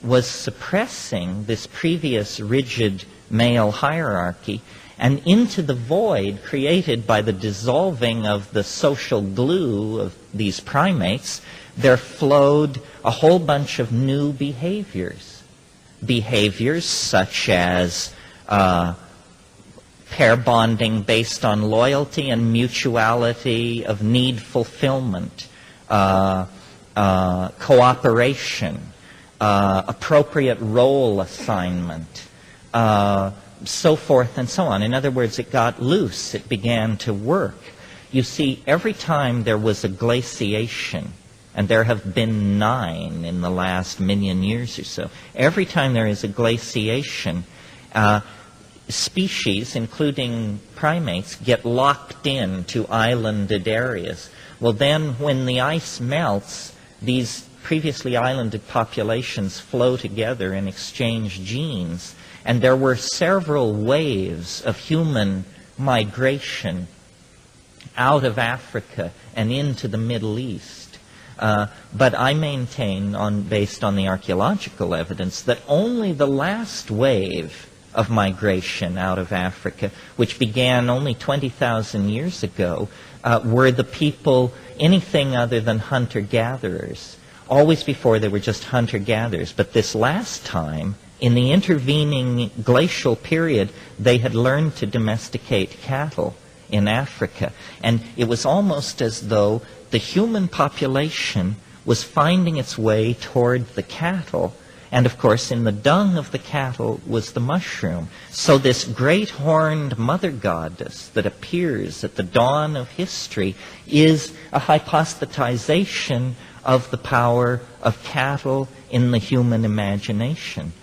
[SPEAKER 1] was suppressing this previous rigid male hierarchy, and into the void created by the dissolving of the social glue of these primates, there flowed a whole bunch of new behaviors. Behaviors such as pair bonding based on loyalty and mutuality of need fulfillment, cooperation, appropriate role assignment, so forth and so on. In other words, it got loose. It began to work. You see, every time there was a glaciation, and there have been 9 in the last 1,000,000 years or so, every time there is a glaciation, species, including primates, get locked into islanded areas. Well, then when the ice melts, these previously islanded populations flow together and exchange genes. And there were several waves of human migration out of Africa and into the Middle East. But I maintain, based on the archaeological evidence, that only the last wave of migration out of Africa, which began only 20,000 years ago, were the people anything other than hunter-gatherers. Always before they were just hunter-gatherers. But this last time, in the intervening glacial period, they had learned to domesticate cattle in Africa. And it was almost as though the human population was finding its way toward the cattle. And of course, in the dung of the cattle was the mushroom. So this great horned mother goddess that appears at the dawn of history is a hypostatization of the power of cattle in the human imagination.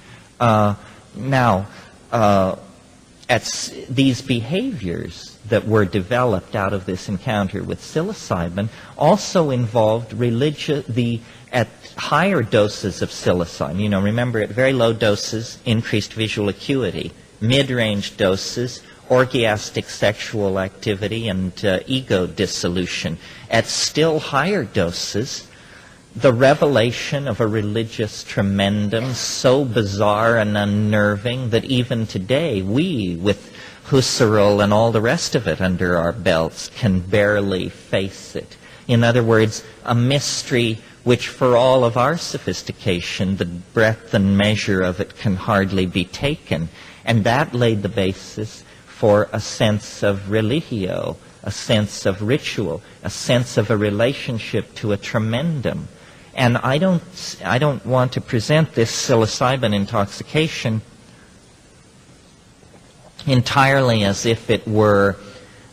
[SPEAKER 1] These behaviors that were developed out of this encounter with psilocybin also involved at higher doses of psilocybin. You know, remember, at very low doses, increased visual acuity. Mid-range doses, orgiastic sexual activity and ego dissolution. At still higher doses, the revelation of a religious tremendum so bizarre and unnerving that even today we, with Husserl and all the rest of it under our belts, can barely face it. In other words, a mystery which for all of our sophistication, the breadth and measure of it can hardly be taken. And that laid the basis for a sense of religio, a sense of ritual, a sense of a relationship to a tremendum. And I don't want to present this psilocybin intoxication entirely as if it were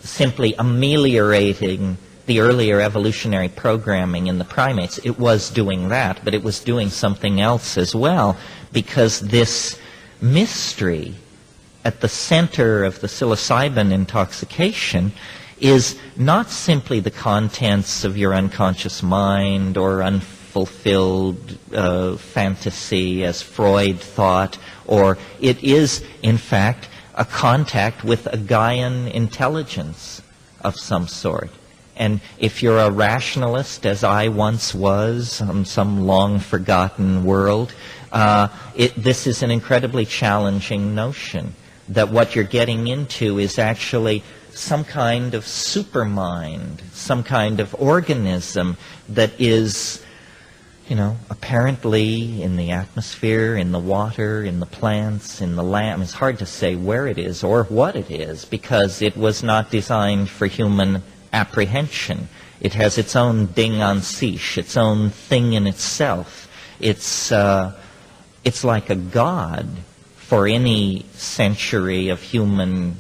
[SPEAKER 1] simply ameliorating the earlier evolutionary programming in the primates. It was doing that, but it was doing something else as well, because this mystery at the center of the psilocybin intoxication is not simply the contents of your unconscious mind or unfulfilled fantasy as Freud thought, or it is, in fact, a contact with a Gaian intelligence of some sort. And if you're a rationalist, as I once was on some long-forgotten world, this is an incredibly challenging notion, that what you're getting into is actually some kind of supermind, some kind of organism that is, apparently in the atmosphere, in the water, in the plants, in the land. It's hard to say where it is or what it is, because it was not designed for human apprehension. It has its own ding en siche, its own thing in itself. It's like a god for any century of human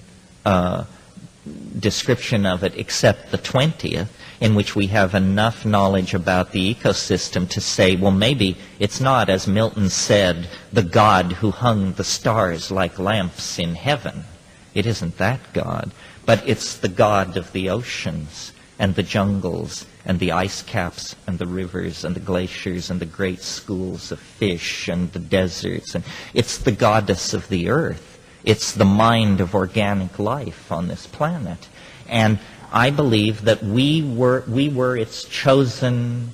[SPEAKER 1] description of it, except the 20th, in which we have enough knowledge about the ecosystem to say, well, maybe it's not, as Milton said, the God who hung the stars like lamps in heaven. It isn't that God, but it's the God of the oceans and the jungles and the ice caps and the rivers and the glaciers and the great schools of fish and the deserts. And it's the goddess of the earth. It's the mind of organic life on this planet. And I believe that we were its chosen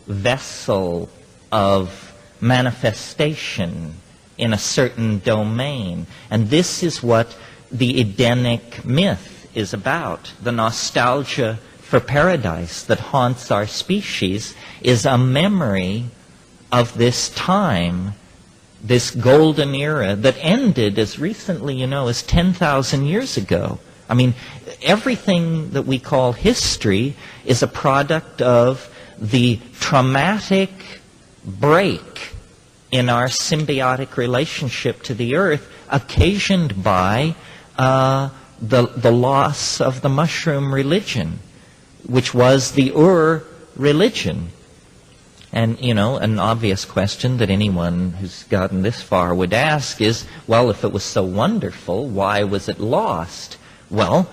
[SPEAKER 1] vessel of manifestation in a certain domain. And this is what the Edenic myth is about. The nostalgia for paradise that haunts our species is a memory of this time, this golden era that ended as recently, as 10,000 years ago. I mean, everything that we call history is a product of the traumatic break in our symbiotic relationship to the earth occasioned by the loss of the mushroom religion, which was the religion. And, an obvious question that anyone who's gotten this far would ask is, well, if it was so wonderful, why was it lost? Well,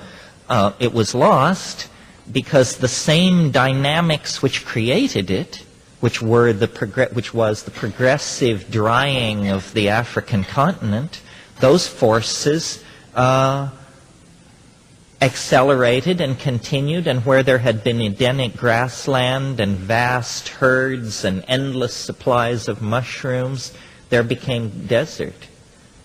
[SPEAKER 1] it was lost because the same dynamics which created it, which was the progressive drying of the African continent, those forces accelerated and continued, and where there had been Edenic grassland and vast herds and endless supplies of mushrooms, there became desert.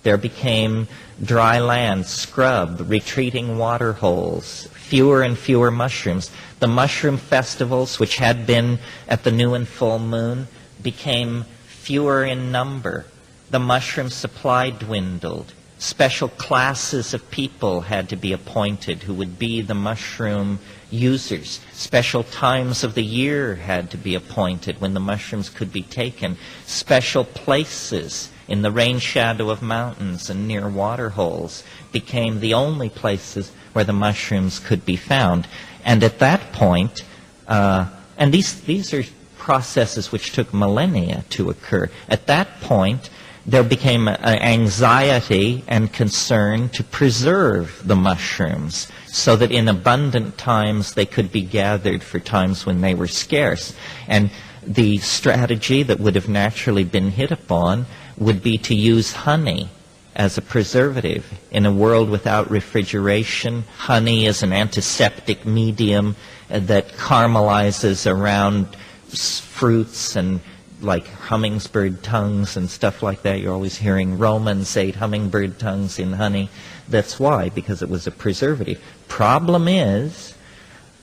[SPEAKER 1] There became dry land, scrub, retreating water holes, fewer and fewer mushrooms. The mushroom festivals, which had been at the new and full moon, became fewer in number. The mushroom supply dwindled. Special classes of people had to be appointed who would be the mushroom users. Special times of the year had to be appointed when the mushrooms could be taken. Special places in the rain shadow of mountains and near water holes became the only places where the mushrooms could be found. And at that point, and these are processes which took millennia to occur. At that point, there became an anxiety and concern to preserve the mushrooms so that in abundant times they could be gathered for times when they were scarce. And the strategy that would have naturally been hit upon would be to use honey as a preservative. In a world without refrigeration, honey is an antiseptic medium that caramelizes around fruits and like hummingbird tongues and stuff like that. You're always hearing Romans ate hummingbird tongues in honey. That's why, because it was a preservative. Problem is,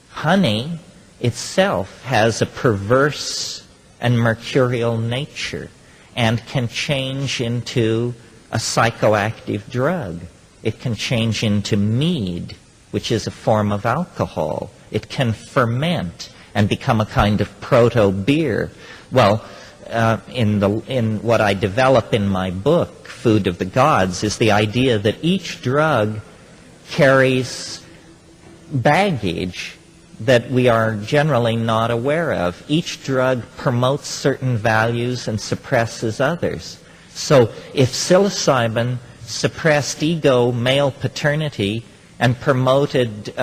[SPEAKER 1] honey itself has a perverse and mercurial nature and can change into a psychoactive drug. It can change into mead, which is a form of alcohol. It can ferment and become a kind of proto-beer. Well, in what I develop in my book, Food of the Gods, is the idea that each drug carries baggage that we are generally not aware of. Each drug promotes certain values and suppresses others. So if psilocybin suppressed ego, male paternity, and promoted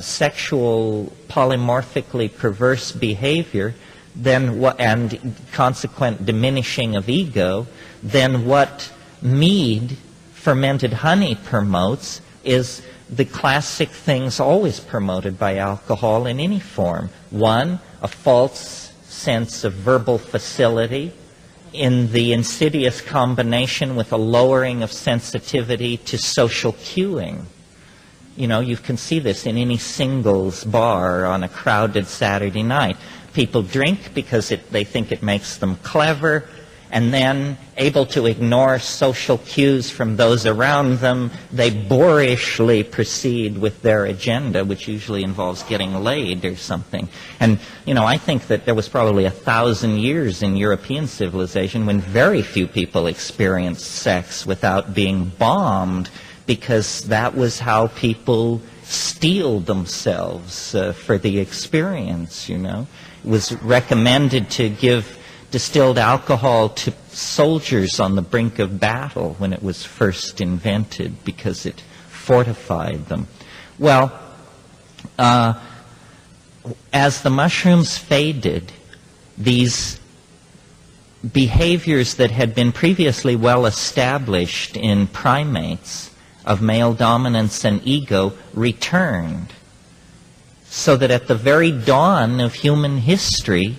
[SPEAKER 1] sexual polymorphically perverse behavior, then and consequent diminishing of ego, then what mead, fermented honey, promotes is the classic things always promoted by alcohol in any form. One, a false sense of verbal facility in the insidious combination with a lowering of sensitivity to social cueing. You can see this in any singles bar on a crowded Saturday night. People drink because they think it makes them clever, and then, able to ignore social cues from those around them, they boorishly proceed with their agenda, which usually involves getting laid or something. And, I think that there was probably 1,000 years in European civilization when very few people experienced sex without being bombed, because that was how people steeled themselves for the experience, It was recommended to give distilled alcohol to soldiers on the brink of battle when it was first invented because it fortified them. Well, as the mushrooms faded, these behaviors that had been previously well established in primates of male dominance and ego returned. So that at the very dawn of human history,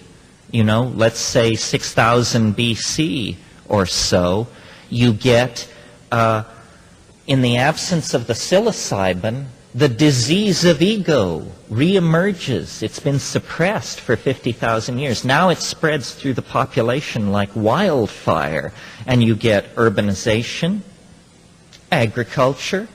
[SPEAKER 1] let's say 6,000 BC or so, you get, in the absence of the psilocybin, the disease of ego reemerges. It's been suppressed for 50,000 years. Now it spreads through the population like wildfire, and you get urbanization, agriculture.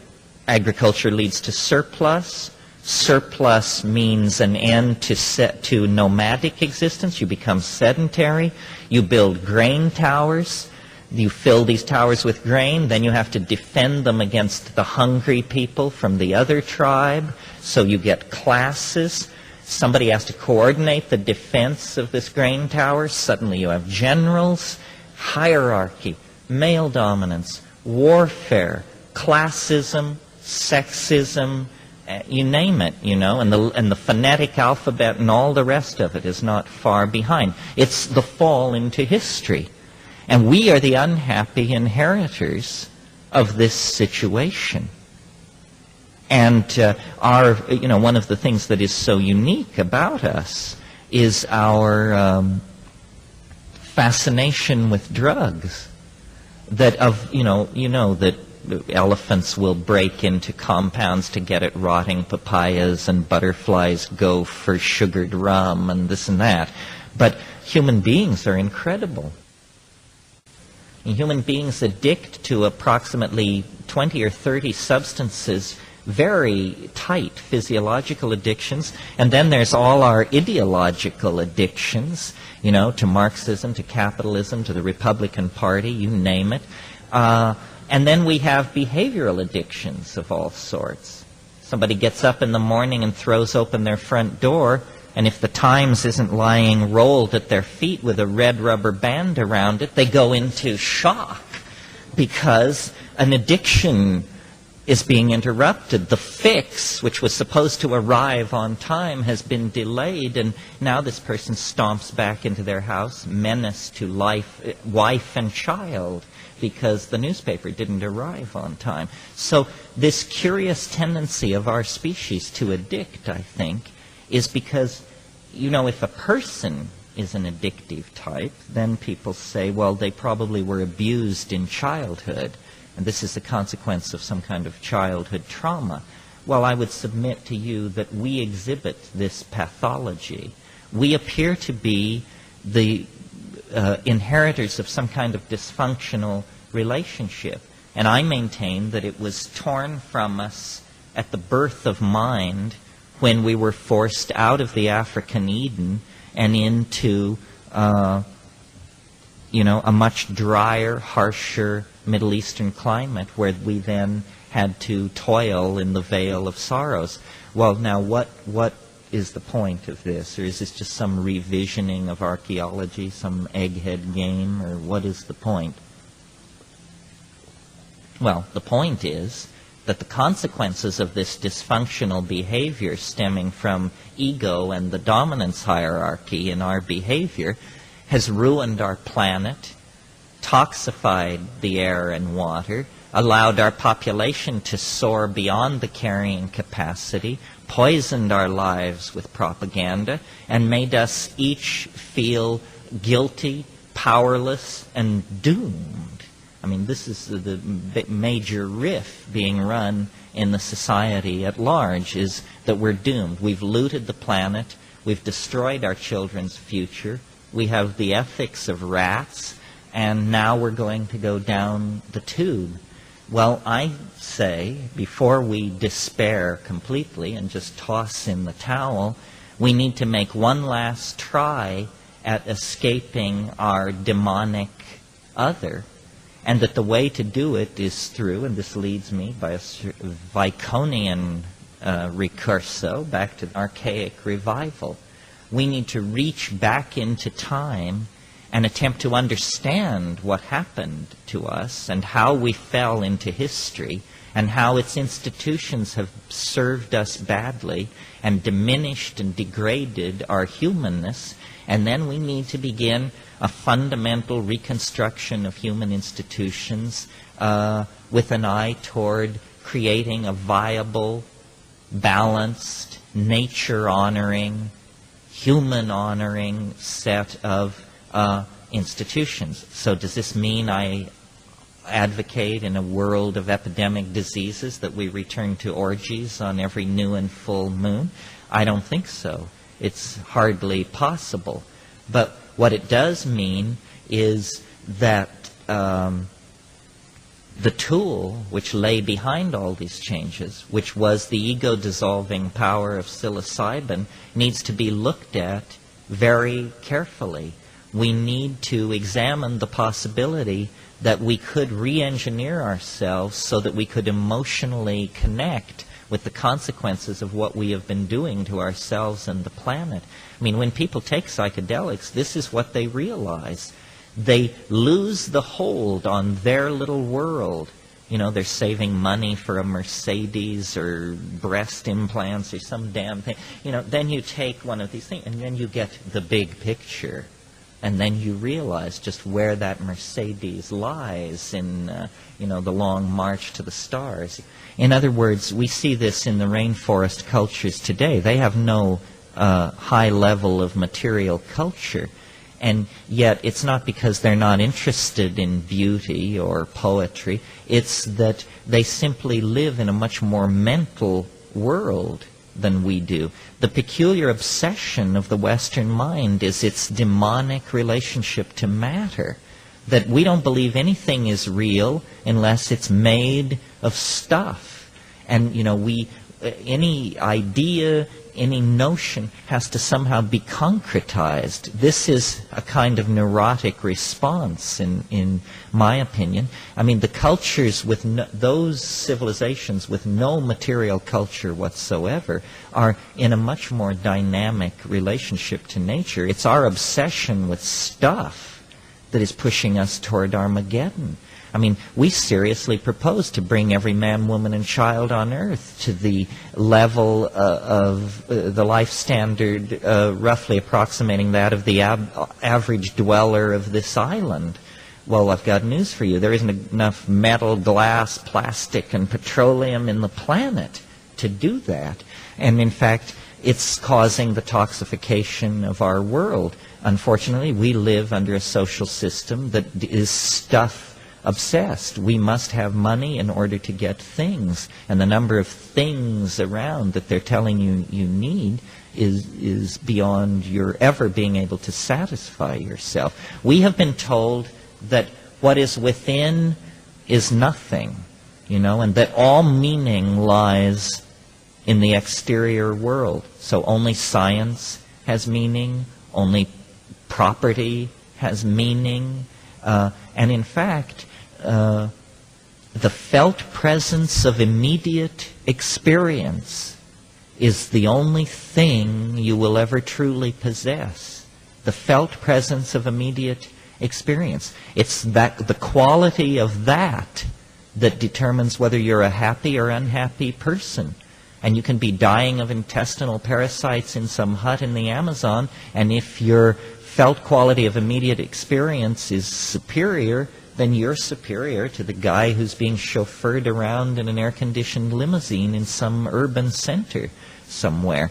[SPEAKER 1] Agriculture leads to surplus. Surplus means an end to nomadic existence. You become sedentary. You build grain towers. You fill these towers with grain. Then you have to defend them against the hungry people from the other tribe. So you get classes. Somebody has to coordinate the defense of this grain tower. Suddenly you have generals, hierarchy, male dominance, warfare, classism, sexism, you name it, and the phonetic alphabet and all the rest of it is not far behind. It's the fall into history. And we are the unhappy inheritors of this situation. And one of the things that is so unique about us is our fascination with drugs. That that elephants will break into compounds to get at rotting papayas, and butterflies go for sugared rum and this and that. But human beings are incredible. And human beings addict to approximately 20 or 30 substances, very tight physiological addictions. And then there's all our ideological addictions, to Marxism, to capitalism, to the Republican Party, you name it. And then we have behavioral addictions of all sorts. Somebody gets up in the morning and throws open their front door, and if the Times isn't lying rolled at their feet with a red rubber band around it, they go into shock because an addiction is being interrupted. The fix, which was supposed to arrive on time, has been delayed, and now this person stomps back into their house, menace to wife and child, because the newspaper didn't arrive on time. So this curious tendency of our species to addict, I think, is because, if a person is an addictive type, then people say, well, they probably were abused in childhood, and this is the consequence of some kind of childhood trauma. Well, I would submit to you that we exhibit this pathology. We appear to be the inheritors of some kind of dysfunctional relationship. And I maintain that it was torn from us at the birth of mind when we were forced out of the African Eden and into, a much drier, harsher Middle Eastern climate where we then had to toil in the vale of sorrows. Well, now what is the point of this? Or is this just some revisioning of archaeology, some egghead game, or what is the point? Well, the point is that the consequences of this dysfunctional behavior stemming from ego and the dominance hierarchy in our behavior has ruined our planet, toxified the air and water, allowed our population to soar beyond the carrying capacity, poisoned our lives with propaganda, and made us each feel guilty, powerless, and doomed. I mean, this is the major riff being run in the society at large, is that we're doomed. We've looted the planet. We've destroyed our children's future. We have the ethics of rats, and now we're going to go down the tube. Well, I say, before we despair completely and just toss in the towel, we need to make one last try at escaping our demonic other, and that the way to do it is through, and this leads me by a Viconian recurso back to archaic revival. We need to reach back into time and attempt to understand what happened to us and how we fell into history and how its institutions have served us badly and diminished and degraded our humanness. And then we need to begin a fundamental reconstruction of human institutions with an eye toward creating a viable, balanced, nature-honoring, human-honoring set of institutions. So does this mean I advocate in a world of epidemic diseases that we return to orgies on every new and full moon? I don't think so. It's hardly possible. But what it does mean is that the tool which lay behind all these changes, which was the ego-dissolving power of psilocybin, needs to be looked at very carefully. We need to examine the possibility that we could re-engineer ourselves so that we could emotionally connect with the consequences of what we have been doing to ourselves and the planet. I mean, when people take psychedelics, this is what they realize. They lose the hold on their little world. You know, they're saving money for a Mercedes or breast implants or some damn thing. You know, then you take one of these things and then you get the big picture. And then you realize just where that Mercedes lies in, the long march to the stars. In other words, we see this in the rainforest cultures today. They have no high level of material culture. And yet it's not because they're not interested in beauty or poetry. It's that they simply live in a much more mental world than we do. The peculiar obsession of the Western mind is its demonic relationship to matter, that we don't believe anything is real unless it's made of stuff. And, any idea, any notion has to somehow be concretized. This is a kind of neurotic response, in my opinion. I mean, the cultures with those civilizations with no material culture whatsoever are in a much more dynamic relationship to nature. It's our obsession with stuff that is pushing us toward Armageddon. I mean, we seriously propose to bring every man, woman, and child on Earth to the level of the life standard roughly approximating that of the average dweller of this island. Well, I've got news for you. There isn't enough metal, glass, plastic, and petroleum in the planet to do that. And in fact, it's causing the toxification of our world. Unfortunately, we live under a social system that is stuff obsessed. We must have money in order to get things, and the number of things around that they're telling you you need is beyond your ever being able to satisfy yourself. We have been told that what is within is nothing, and that all meaning lies in the exterior world. So only science has meaning, only property has meaning, and in fact, the felt presence of immediate experience is the only thing you will ever truly possess. The felt presence of immediate experience. It's the quality of that determines whether you're a happy or unhappy person. And you can be dying of intestinal parasites in some hut in the Amazon, and if your felt quality of immediate experience is superior, then you're superior to the guy who's being chauffeured around in an air-conditioned limousine in some urban center somewhere.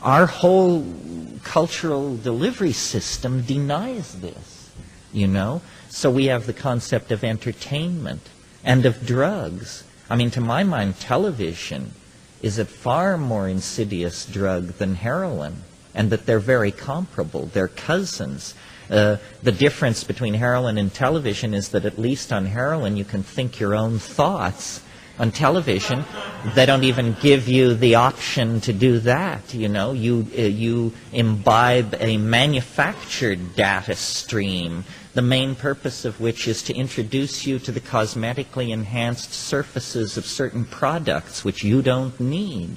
[SPEAKER 1] Our whole cultural delivery system denies this, So we have the concept of entertainment and of drugs. I mean, to my mind, television is a far more insidious drug than heroin, and that they're very comparable. They're cousins. The difference between heroin and television is that at least on heroin you can think your own thoughts. On television, they don't even give you the option to do that. You imbibe a manufactured data stream, the main purpose of which is to introduce you to the cosmetically enhanced surfaces of certain products which you don't need.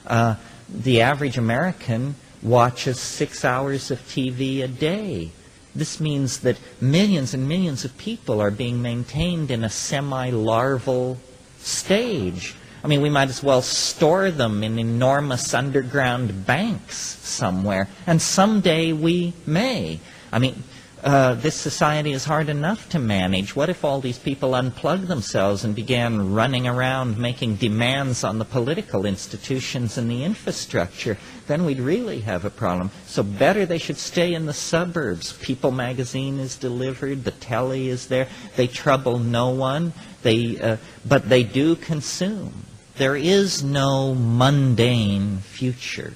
[SPEAKER 1] The average American watches 6 hours of TV a day. This means that millions and millions of people are being maintained in a semi-larval stage. I mean, we might as well store them in enormous underground banks somewhere, and someday we may. I mean, this society is hard enough to manage. What if all these people unplugged themselves and began running around making demands on the political institutions and the infrastructure? Then we'd really have a problem. So better they should stay in the suburbs. People magazine is delivered. The telly is there. They trouble no one. But they do consume. There is no mundane future.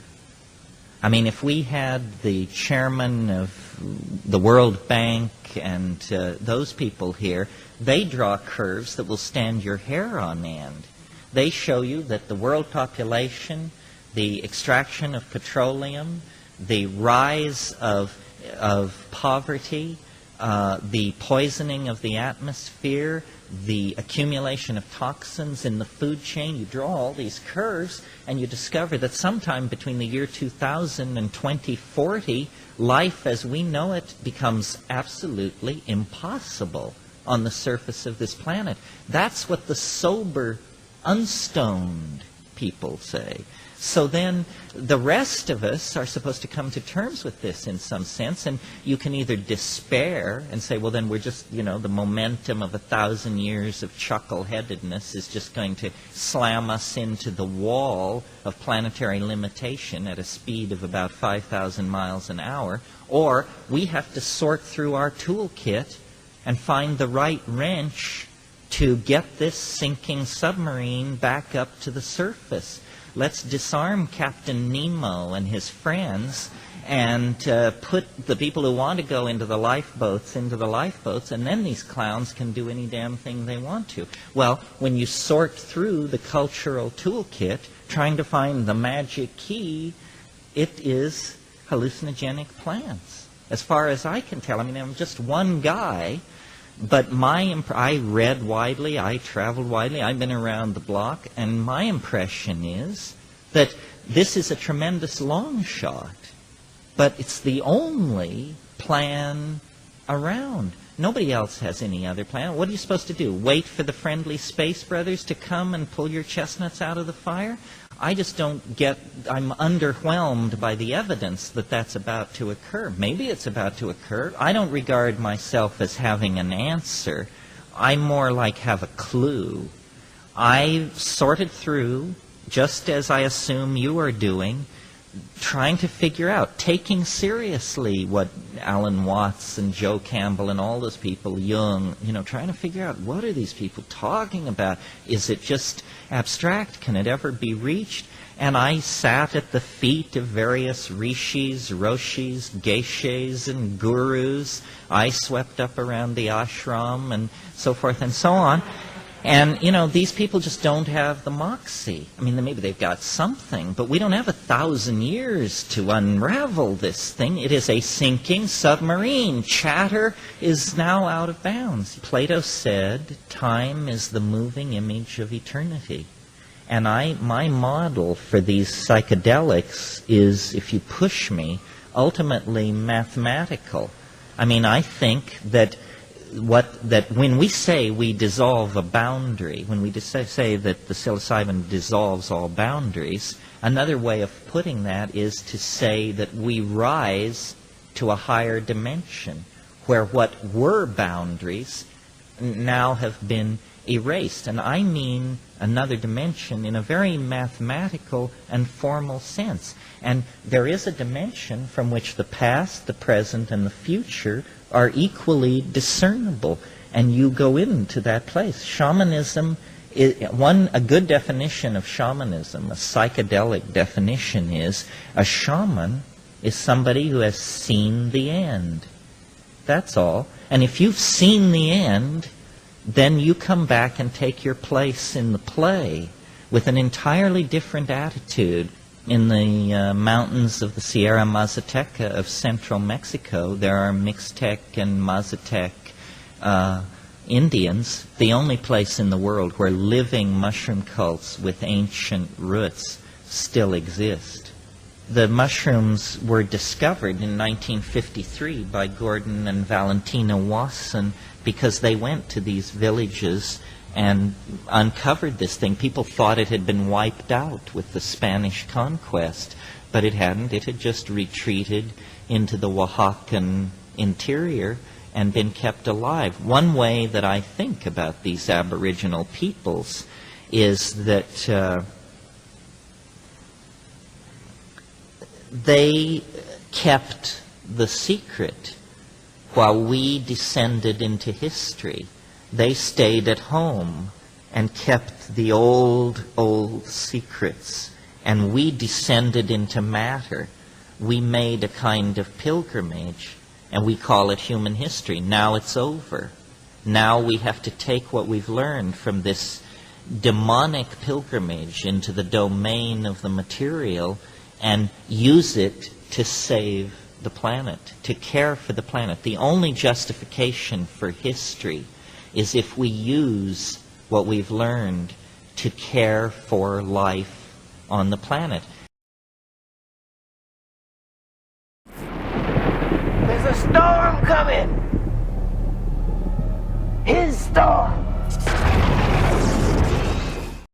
[SPEAKER 1] I mean, if we had the chairman of the World Bank and those people here, they draw curves that will stand your hair on end. They show you that the world population, the extraction of petroleum, the rise of poverty, the poisoning of the atmosphere, the accumulation of toxins in the food chain. You draw all these curves and you discover that sometime between the year 2000 and 2040, life as we know it becomes absolutely impossible on the surface of this planet. That's what the sober, unstoned people say. So then the rest of us are supposed to come to terms with this in some sense, and you can either despair and say, well, then we're just, the momentum of 1,000 years of chuckle-headedness is just going to slam us into the wall of planetary limitation at a speed of about 5,000 miles an hour, or we have to sort through our toolkit and find the right wrench to get this sinking submarine back up to the surface. Let's disarm Captain Nemo and his friends and put the people who want to go into the lifeboats, and then these clowns can do any damn thing they want to. Well, when you sort through the cultural toolkit, trying to find the magic key, it is hallucinogenic plants. As far as I can tell, I'm just one guy, but I read widely, I traveled widely, I've been around the block, and my impression is that this is a tremendous long shot, but it's the only plan around. Nobody else has any other plan. What are you supposed to do? Wait for the friendly space brothers to come and pull your chestnuts out of the fire? I just don't get, I'm underwhelmed by the evidence that that's about to occur. Maybe it's about to occur. I don't regard myself as having an answer. I more like have a clue. I sorted through, just as I assume you are doing, trying to figure out, taking seriously what Alan Watts and Joe Campbell and all those people, Jung, trying to figure out, what are these people talking about? Is it just abstract? Can it ever be reached? And I sat at the feet of various rishis, roshis, geishas, and gurus. I swept up around the ashram and so forth and so on. And, these people just don't have the moxie. Maybe they've got something, but we don't have 1,000 years to unravel this thing. It is a sinking submarine. Chatter is now out of bounds. Plato said, time is the moving image of eternity. And my model for these psychedelics is, if you push me, ultimately mathematical. I think that when we say we dissolve a boundary, when we say that the psilocybin dissolves all boundaries, another way of putting that is to say that we rise to a higher dimension, where what were boundaries now have been erased. And I mean another dimension in a very mathematical and formal sense. And there is a dimension from which the past, the present, and the future are equally discernible, and you go into that place. Shamanism, a good definition of shamanism, a psychedelic definition is, a shaman is somebody who has seen the end. That's all. And if you've seen the end, then you come back and take your place in the play with an entirely different attitude. In the mountains of the Sierra Mazateca of central Mexico, there are Mixtec and Mazatec Indians, the only place in the world where living mushroom cults with ancient roots still exist. The mushrooms were discovered in 1953 by Gordon and Valentina Wasson because they went to these villages and uncovered this thing. People thought it had been wiped out with the Spanish conquest, but it hadn't. It had just retreated into the Oaxacan interior and been kept alive. One way that I think about these Aboriginal peoples is that they kept the secret while we descended into history. They stayed at home and kept the old secrets, and we descended into matter. We made a kind of pilgrimage, and we call it human history. Now it's over. Now we have to take what we've learned from this demonic pilgrimage into the domain of the material and use it to save the planet, to care for the planet. The only justification for history is if we use what we've learned to care for life on the planet.
[SPEAKER 5] There's a storm coming! His storm!